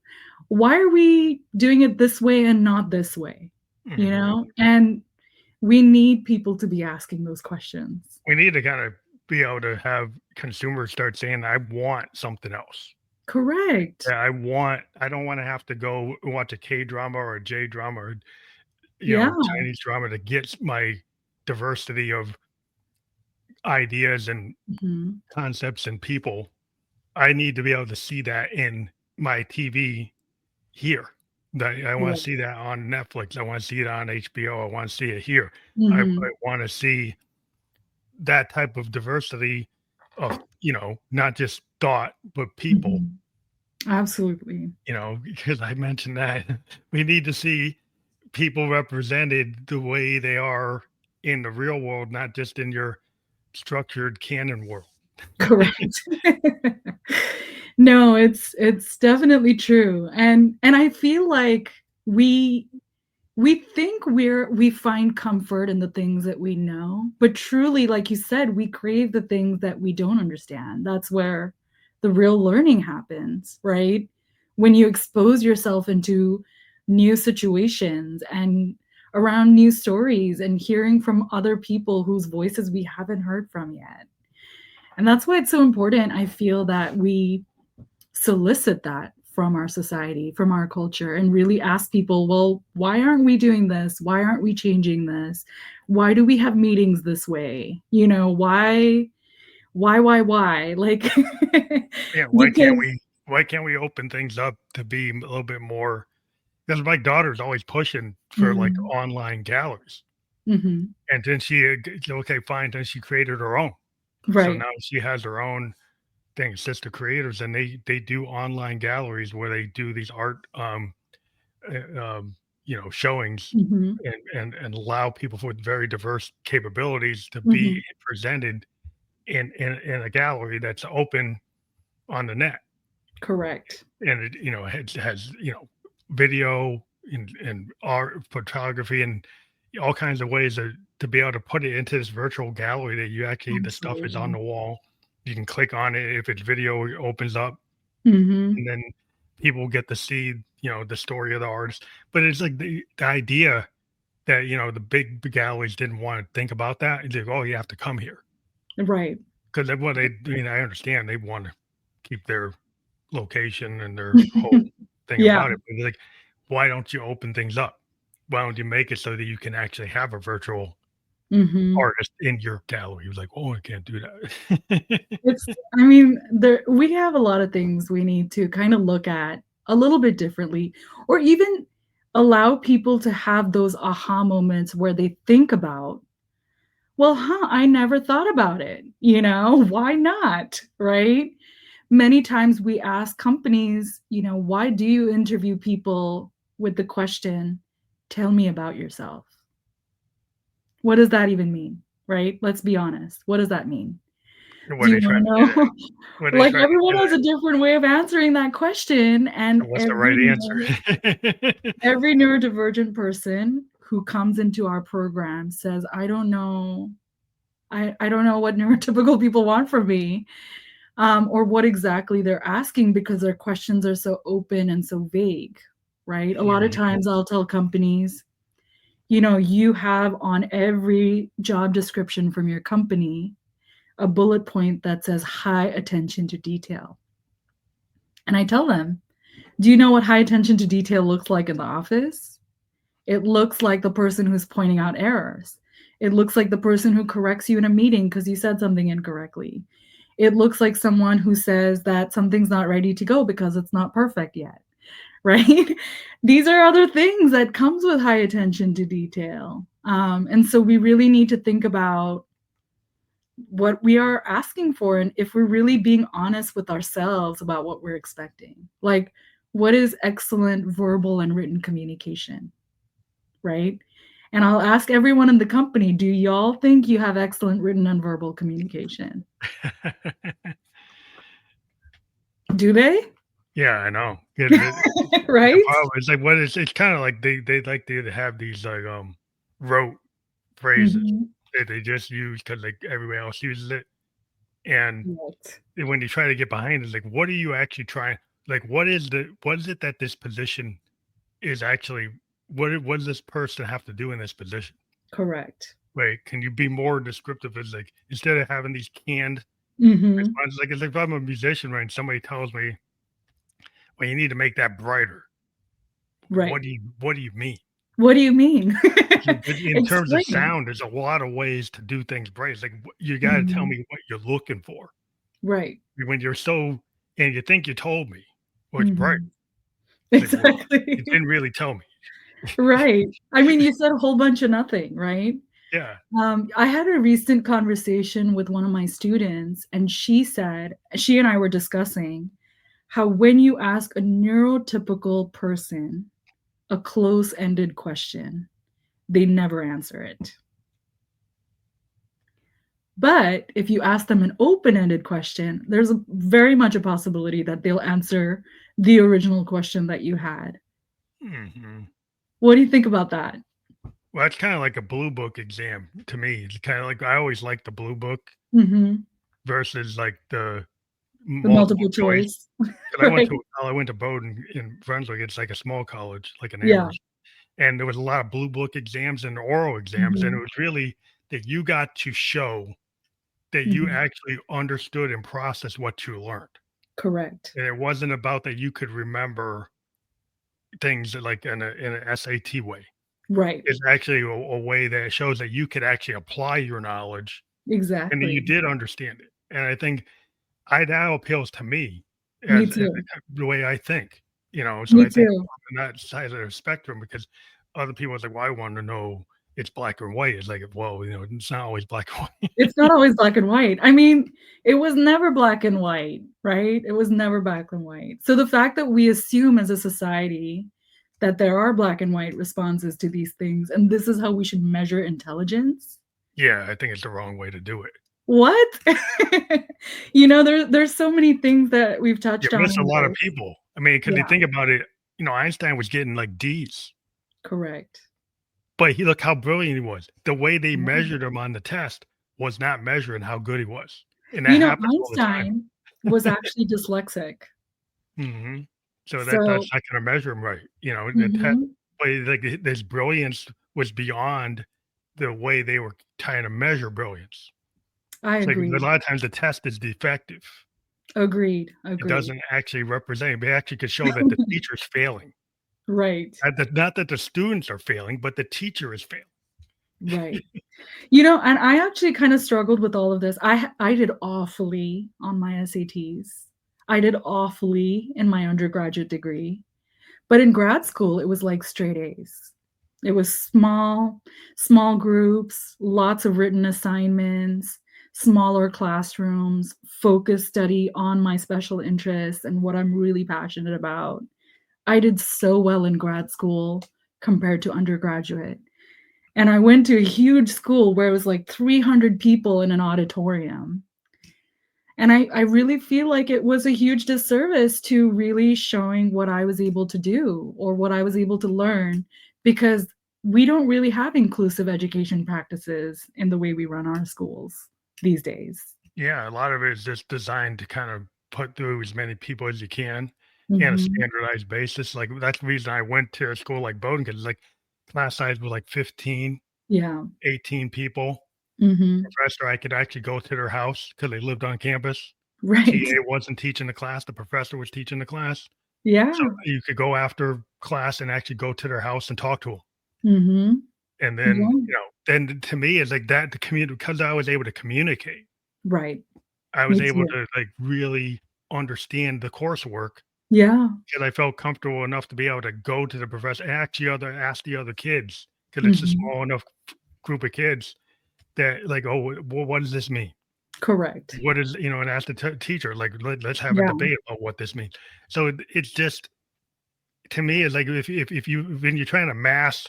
Why are we doing it this way and not this way? You Mhm. know? And we need people to be asking those questions. We need to kinda be able to have consumers start saying, "I want something else." Correct. Yeah, I don't wanna have to go watch a K-drama or a J-drama or, Yeah. Chinese drama to get my diversity of ideas and Mhm. concepts and people. I need to be able to see that in my TV here. That I wanna Right. see that on Netflix, I wanna see it on HBO, I wanna see it here. I Mhm. wanna see that type of diversity of, not just thought, but people, Mhm. Absolutely. because I mentioned that we need to see people represented the way they are in the real world, not just in your structured canon world. Correct. No, it's definitely true, and I feel like we we think we find comfort in the things that we know, but truly, like you said, we crave the things that we don't understand. That's where the real learning happens, right? When you expose yourself into new situations and around new stories and hearing from other people whose voices we haven't heard from yet. And that's why it's so important, I feel, that we solicit that from our society, from our culture, and really ask people, well, why aren't we doing this? Why aren't we changing this? Why do we have meetings this way? You know, why? Like, Yeah, because, why can't we open things up to be a little bit more, because my daughter's always pushing for, like, mhm, online galleries, mhm, and then she, okay, fine, then she created her own. So right. now she has her own thing, it's just the creators, and they do online galleries where they do these art, showings Mhm, and allow people with very diverse capabilities to be mhm, presented in a gallery that's open on the net. correct. And it, has, video and art, photography, and all kinds of ways to be able to put it into this virtual gallery that you actually the stuff is on Absolutely. the wall. You can click on it. If it's video, it opens up, Mhm, and then people get to see, the story of the artist. But it's like the idea that, the big galleries didn't want to think about that. It's like, oh, you have to come here. right. Because what they, I understand they want to keep their location and their whole thing Yeah, about it. But like, why don't you open things up? why don't you make it so that you can actually have a virtual Mhm. artist in your gallery? He was like, "Oh, I can't do that." It's I mean, there we have a lot of things we need to kinda look at a little bit differently, or even allow people to have those aha moments where they think about, "Well, huh, I never thought about it," you know? Why not, right? Many times we ask companies, "Why do you interview people with the question, 'Tell me about yourself?'" What does that even mean, right? Let's be honest. What does that mean? What Do are you you trying wanna to get at? know? What are you Like, trying to everyone get has a at? different way of answering that question, and And what's the right answer? every neurodivergent person who comes into our program says, "I don't know. I don't know what neurotypical people want from me, or what exactly they're asking because their questions are so open and so vague," right? A lot of Mhm. times I'll tell companies, "You have on every job description from your company a bullet point that says high attention to detail." And I tell them, "Do you know what high attention to detail looks like in the office? It looks like the person who's pointing out errors. It looks like the person who corrects you in a meeting because you said something incorrectly. It looks like someone who says that something's not ready to go because it's not perfect yet." Right? These are other things that comes with high attention to detail. And so we really need to think about what we are asking for and if we're really being honest with ourselves about what we're expecting. Like, what is excellent verbal and written communication, right? And I'll ask everyone in the company, do y'all think you have excellent written and verbal communication? Do they? Yeah, I know. Yeah, the Right? problem is, like, what is it's kinda like they like to have these, like, rote phrases Mhm. that they just use because like, everybody else uses it, and Right. when you try to get behind it, like, what are you actually trying like, what is it that this position is actually what does this person have to do in this position? Correct. Right? Can you be more descriptive as, like, instead of having these canned Mhm. responses, like, it's like if I'm a musician, right, and somebody tells me, "Well, you need to make that brighter." Right. What do you mean? What do you mean? In terms of Explain. sound, there's a lot of ways to do things right. It's like, you gotta tell Mhm. me what you're looking for. Right. When you're so and you think you told me, "Well, it's bright." Mhm. It's like, "Well, you Exactly. didn't really tell me." Right. I mean, you said a whole bunch of nothing, right? Yeah. I had a recent conversation with one of my students, and she and I were discussing how when you ask a neurotypical person a close-ended question, they never answer it. But if you ask them an open-ended question, there's very much a possibility that they'll answer the original question that you had. Mhm. What do you think about that? Well, that's kinda like a blue book exam to me. It's kinda like I always like the blue book Mhm. versus, like, the The multiple multiple choice. choice, 'Cause right? I went to Bowdoin in Brunswick. It's like a small college, like an Yeah. Amherst, and there was a lot of blue book exams and oral exams, and it Mhm. was really that you got to show that you Mhm. actually understood and processed what you learned. Correct. And it wasn't about that you could remember things that like in an SAT way. Right. It's actually a way that shows that you could actually apply your knowledge and that you Exactly. did understand it. And I think I that appeals to me Me as too. the way I think, so Me I think too. on that side of the spectrum because other people is like, "Well, I want to know it's black or white." It's like, well, it's not always black and It's white. not always black and white. I mean, it was never black and white, right? It was never black and white. So the fact that we assume as a society that there are black and white responses to these things, and this is how we should measure intelligence. Yeah, I think it's the wrong way to do it. What? There's so many things that we've You touched on miss a in lot of this. people. I mean, because you Yeah, think about it, Einstein was getting like D's, correct. but he look how brilliant he was. The way they Yeah. measured him on the test was not measuring how good he was, and that happens all the time. Einstein was actually dyslexic. Mhm. So So that's not gonna measure him right, that mhm, but, like, his brilliance was beyond the way they were trying to measure brilliance. I It's like a agree. lot of times the test is defective. Agreed, It agreed. doesn't actually represent it actually could show that the teacher's failing. Right. Not that the students are failing, but the teacher is failing. Right. You know, and I actually kind of struggled with all of this. I did awfully on my SATs. I did awfully in my undergraduate degree. But in grad school, it was like straight A's. It was small groups, lots of written assignments, smaller classrooms, focused study on my special interests and what I'm really passionate about. I did so well in grad school compared to undergraduate. And I went to a huge school where it was like 300 people in an auditorium. And I really feel like it was a huge disservice to really showing what I was able to do or what I was able to learn, because we don't really have inclusive education practices in the way we run our schools these days. Yeah, a lot of it is just designed to kind of put through as many people as you can in a Mhm. standardized basis. Like that's the reason I went to a school like Bowdoin because like class size was like 15, Yeah. 18 people. Mhm. Professor, I could actually go to their house because they lived on campus. Right. TA wasn't teaching the class, the professor was teaching the class. So Yeah. you could go after class and actually go to their house and talk to them. Mhm. And then, Yeah. then to me, it's like that the community because I was able to communicate, Right. I was Me able too. to like really understand the coursework Yeah. because I felt comfortable enough to be able to go to the professor, ask the other kids because it's a Mhm. small enough group of kids that like, oh, well, what does this mean? Correct. What is and ask the teacher like let's have a Yeah. debate about what this means. So it's just to me it's like if you when you're trying to mass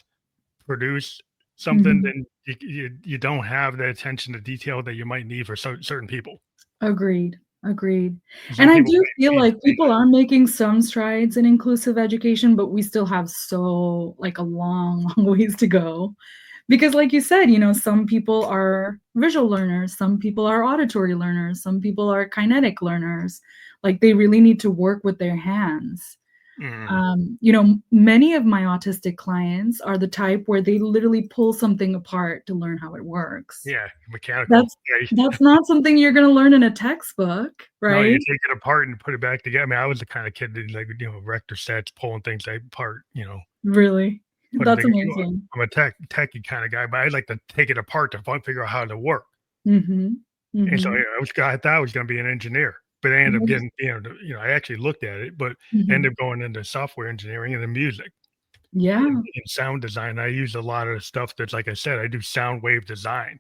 produce something, Mhm. then you don't have the attention to detail that you might need for certain people. Agreed, agreed. Some And I people do might feel need like people are making some strides in inclusive education, but we still have so like a long, long ways to go. Because like you said, you know, some people are visual learners, some people are auditory learners, some people are kinetic learners. Like they really need to work with their hands. mm, You know, many of my autistic clients are the type where they literally pull something apart to learn how it works. yeah, mechanical. That's Yeah, that's not something you're gonna learn in a textbook, no, you right? take it apart and put it back together. I mean, I was the kind of kid that like rector sets, pulling things apart, Really? putting That's things. amazing. I'm a techie kind of guy, but I like to take it apart to figure out how to work. Mhm. And so Mhm. I thought I was going to be an engineer, but I ended up Right. getting I actually looked at it, but ended Mhm. up going into software engineering and then music. Yeah, In sound design, I use a lot of stuff that's like I said, I do sound wave design.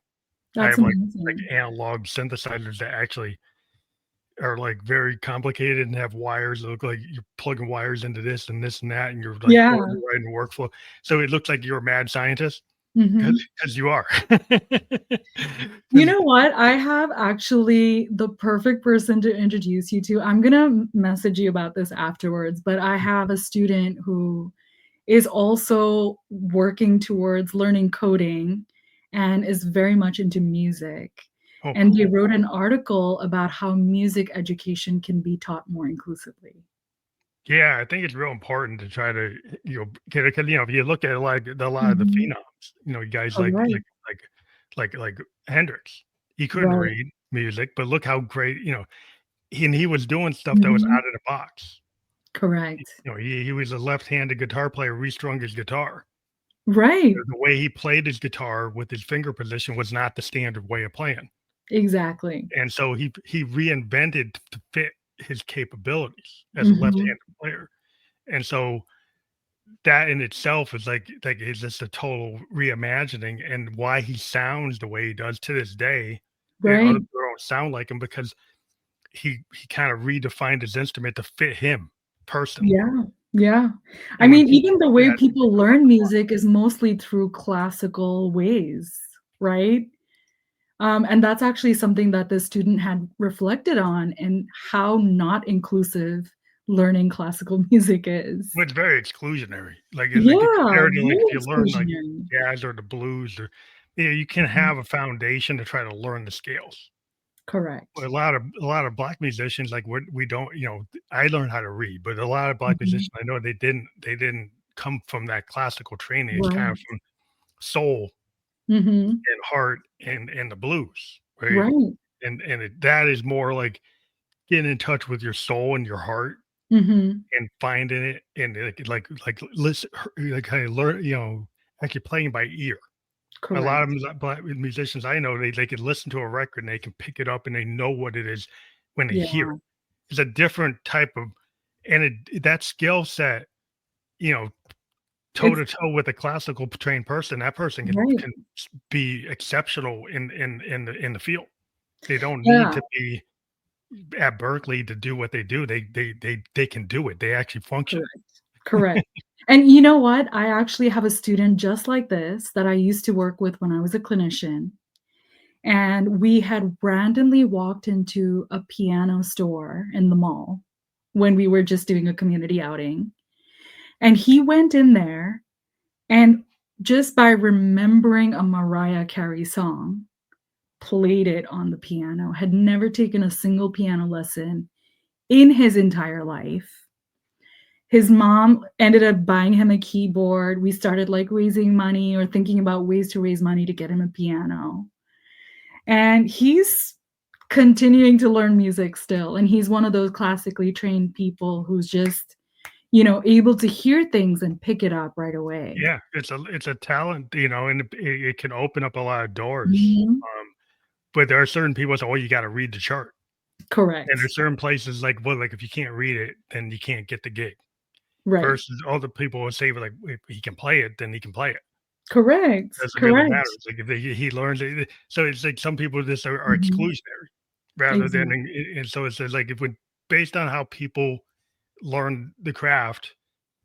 I that's have like amazing. analog synthesizers that actually are like very complicated and have wires that look like you're plugging wires into this and that, and you're like Yeah. overriding workflow. So it looks like you're a mad scientist Mhm. because you are. You 'Cause know what? I have actually the perfect person to introduce you to. I'm gonna message you about this afterwards, but I have a student who is also working towards learning coding and is very much into music. oh, And they cool. wrote an article about how music education can be taught more inclusively. Yeah, I think it's real important to try to, get it 'cause, if you look at like a lot of the Mhm. phenoms, guys Correct. like Hendrix, he couldn't Right. read music, but look how great, and he was doing stuff that was Mhm. out of the box. Correct. He was a left-handed guitar player, restrung his guitar. Right. The way he played his guitar with his finger position was not the standard way of playing, Exactly. and so he reinvented to fit his capabilities as a Mhm. left-handed player, and so that in itself is is just a total reimagining and why he sounds the way he does to this day. Other Right. people don't sound like him because he kind of redefined his instrument to fit him personally. Yeah. Yeah. I And when mean, people even the do way that, people learn music is mostly through classical ways, right? And that's actually something that the student had reflected on and how not inclusive learning classical music is. well, it's very exclusionary. Like Yeah, compared to like if very you learn like exclusionary. jazz or the blues or you can Mhm. have a foundation to try to learn the scales. Well, Correct. a lot of black musicians, like, we don't I learned how to read, but a lot of black Mhm. musicians, I know they didn't come from that classical training, it's kind of Right. from soul Mhm. and heart and the blues, right? Right. And that is more like getting in touch with your soul and your heart, Mhm. and finding it and listen, like kind of learn, actually playing by ear. A lot of Correct. black musicians I know, they can listen to a record and they can pick it up and they know what it is when they hear Yeah. it. It's a different type of, and that skill set, you know, toe It's to toe with a classical trained person, that person right. can be exceptional in the field. They don't need Yeah. to be at Berkeley to do what they do. They can do it. They actually function. Correct. Correct. And you know what? I actually have a student just like this that I used to work with when I was a clinician, and we had randomly walked into a piano store in the mall when we were just doing a community outing, and he went in there and just by remembering a Mariah Carey song, played it on the piano, had never taken a single piano lesson in his entire life. His mom ended up buying him a keyboard. We started, like, raising money or thinking about ways to raise money to get him a piano. And he's continuing to learn music still, and he's one of those classically trained people who's just, able to hear things and pick it up right away. Yeah, it's a talent, and it can open up a lot of doors. Mhm. But there are certain people that say, "Oh, you gotta read the chart." And Correct. there's certain places like, well, like if you can't read it, then you can't get the gig. Right. Versus all the people will say, like, if he can play it, then he can play it. Correct. Doesn't really matter. Correct. It's like if he learns it. So it's like some people just are Mhm. exclusionary rather than, Exactly. and so it's like if when based on how people learn the craft,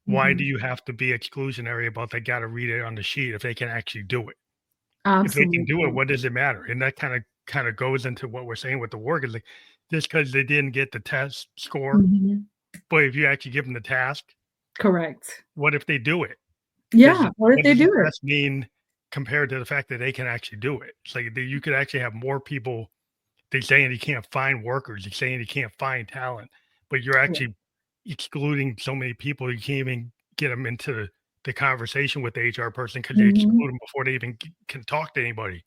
why do Mhm. you have to be exclusionary about they got to read it on the sheet if they can actually do it? If they can do it, Absolutely. what does it matter? And that kind of goes into what we're saying with the work is like just because they didn't get the test score, Mhm. but if you actually give them the task, Correct. what if they do it? Does Yeah, it what if what they does the do it? test mean compared to the fact that they can actually do it? It's like you could actually have more people. They saying you can't find workers. You're saying you can't find talent, but you're Correct. actually excluding so many people. You can't even get them into the conversation with the HR person because you Mhm. exclude them before they even can talk to anybody.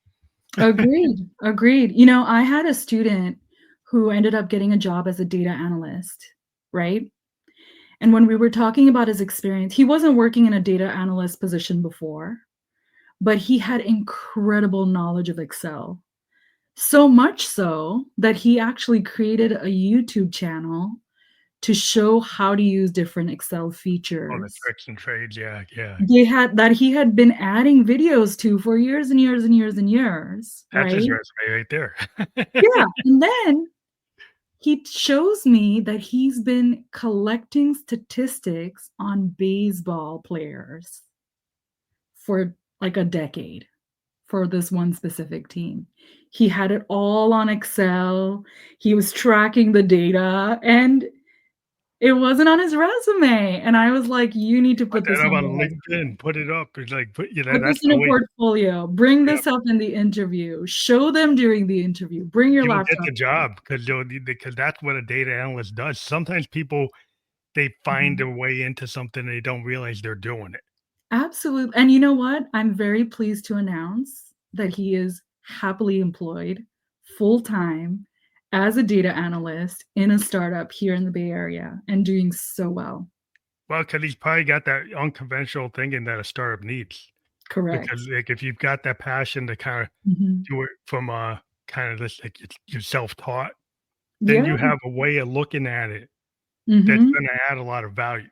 Agreed, agreed. I had a student who ended up getting a job as a data analyst, right? And when we were talking about his experience, he wasn't working in a data analyst position before, but he had incredible knowledge of Excel. So much so that he actually created a YouTube channel to show how to use different Excel Oh, the features. tricks and trades. Yeah, yeah. He had been adding videos to for years and years and years and years, That's his right? resume right there. Yeah, and then he shows me that he's been collecting statistics on baseball players for, like, a decade for this one specific team. He had it all on Excel, he was tracking the data, and it wasn't on his resume, and I was like, "You need to Put put that this up on on your LinkedIn. resume. Put it up. It's like, Put this that's in the a way. portfolio, bring Yep. this up in the interview, show them during the interview, bring your You'll get laptop the in." job because that's what a data analyst does. Sometimes people they find Mhm. their way into something and they don't realize they're doing it. Absolutely, and you know what? I'm very pleased to announce that he is happily employed full-time as a data analyst in a startup here in the Bay Area and doing so well. Well, because he's probably got that unconventional thinking that a startup needs. Correct. Because like if you've got that passion to kind of Mhm. do it from kind of this like you're self-taught, then Yeah. you have a way of looking at it that's Mhm. going to add a lot of value.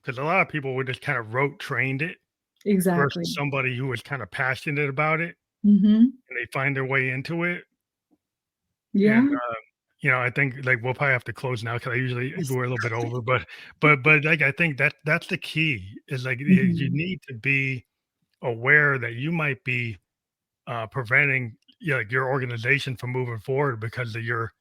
Because a lot of people would just kind of rote trained it Exactly. versus somebody who was kind of passionate about it Mhm. and they find their way into it. And Yeah. I think like we'll probably have to close now because I usually Yes. we're a little bit over, but like I think that's the key is like you Mhm. need to be aware that you might be preventing like your organization from moving forward because of your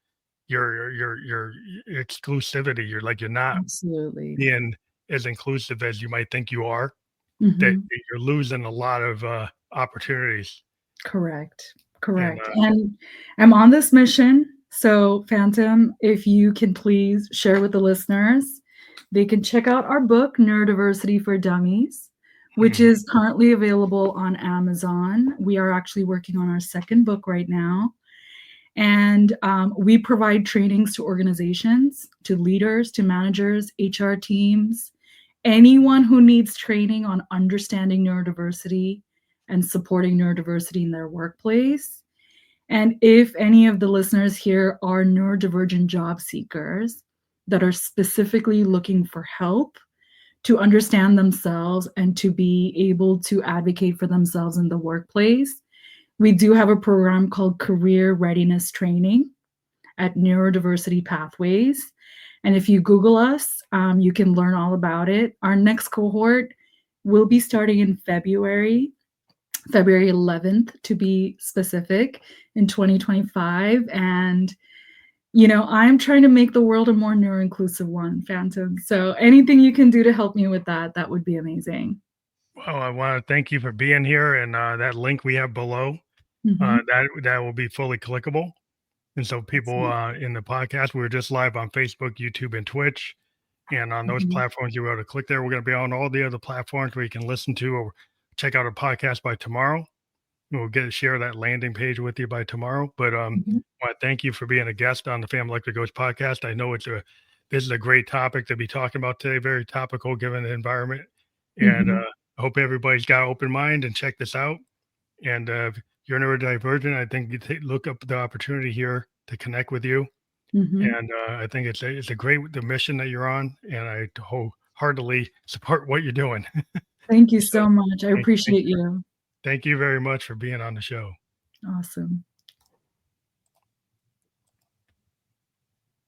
exclusivity. You're not Absolutely. being as inclusive as you might think you are. That Mhm. you're losing a lot of opportunities. Correct, And correct, and I'm on this mission, so Phantom, if you can please share with the listeners, they can check out our book, Neurodiversity for Dummies, which mhm. is currently available on Amazon. We are actually working on our second book right now, And we provide trainings to organizations, to leaders, to managers, HR teams, anyone who needs training on understanding neurodiversity and supporting neurodiversity in their workplace. And if any of the listeners here are neurodivergent job seekers that are specifically looking for help to understand themselves and to be able to advocate for themselves in the workplace, we do have a program called Career Readiness Training at Neurodiversity Pathways. And if you Google us, you can learn all about it. Our next cohort will be starting in February 11th to be specific, in 2025. And, I'm trying to make the world a more neuro-inclusive one, Phantom. So anything you can do to help me with that, that would be amazing. Well, I want to thank you for being here, and that link we have below, Mm-hmm. that will be fully clickable. And so people in the podcast, we're just live on Facebook, YouTube, and Twitch. And on those Mm-hmm. platforms, you're able to click there. We're going to be on all the other platforms where you can listen to or check out a podcast by tomorrow. We'll share that landing page with you by tomorrow. But I want to thank you for being a guest on the Family Electric Coach podcast. I know this is a great topic to be talking about today, very topical given the environment. And I hope everybody's got an open mind and check this out. And if you're neurodivergent, I think you look up the opportunity here to connect with you. And I think it's a great the mission that you're on, and I wholeheartedly support what you're doing. Thank you So so much. I appreciate you. thank you very much for being on the show. Awesome.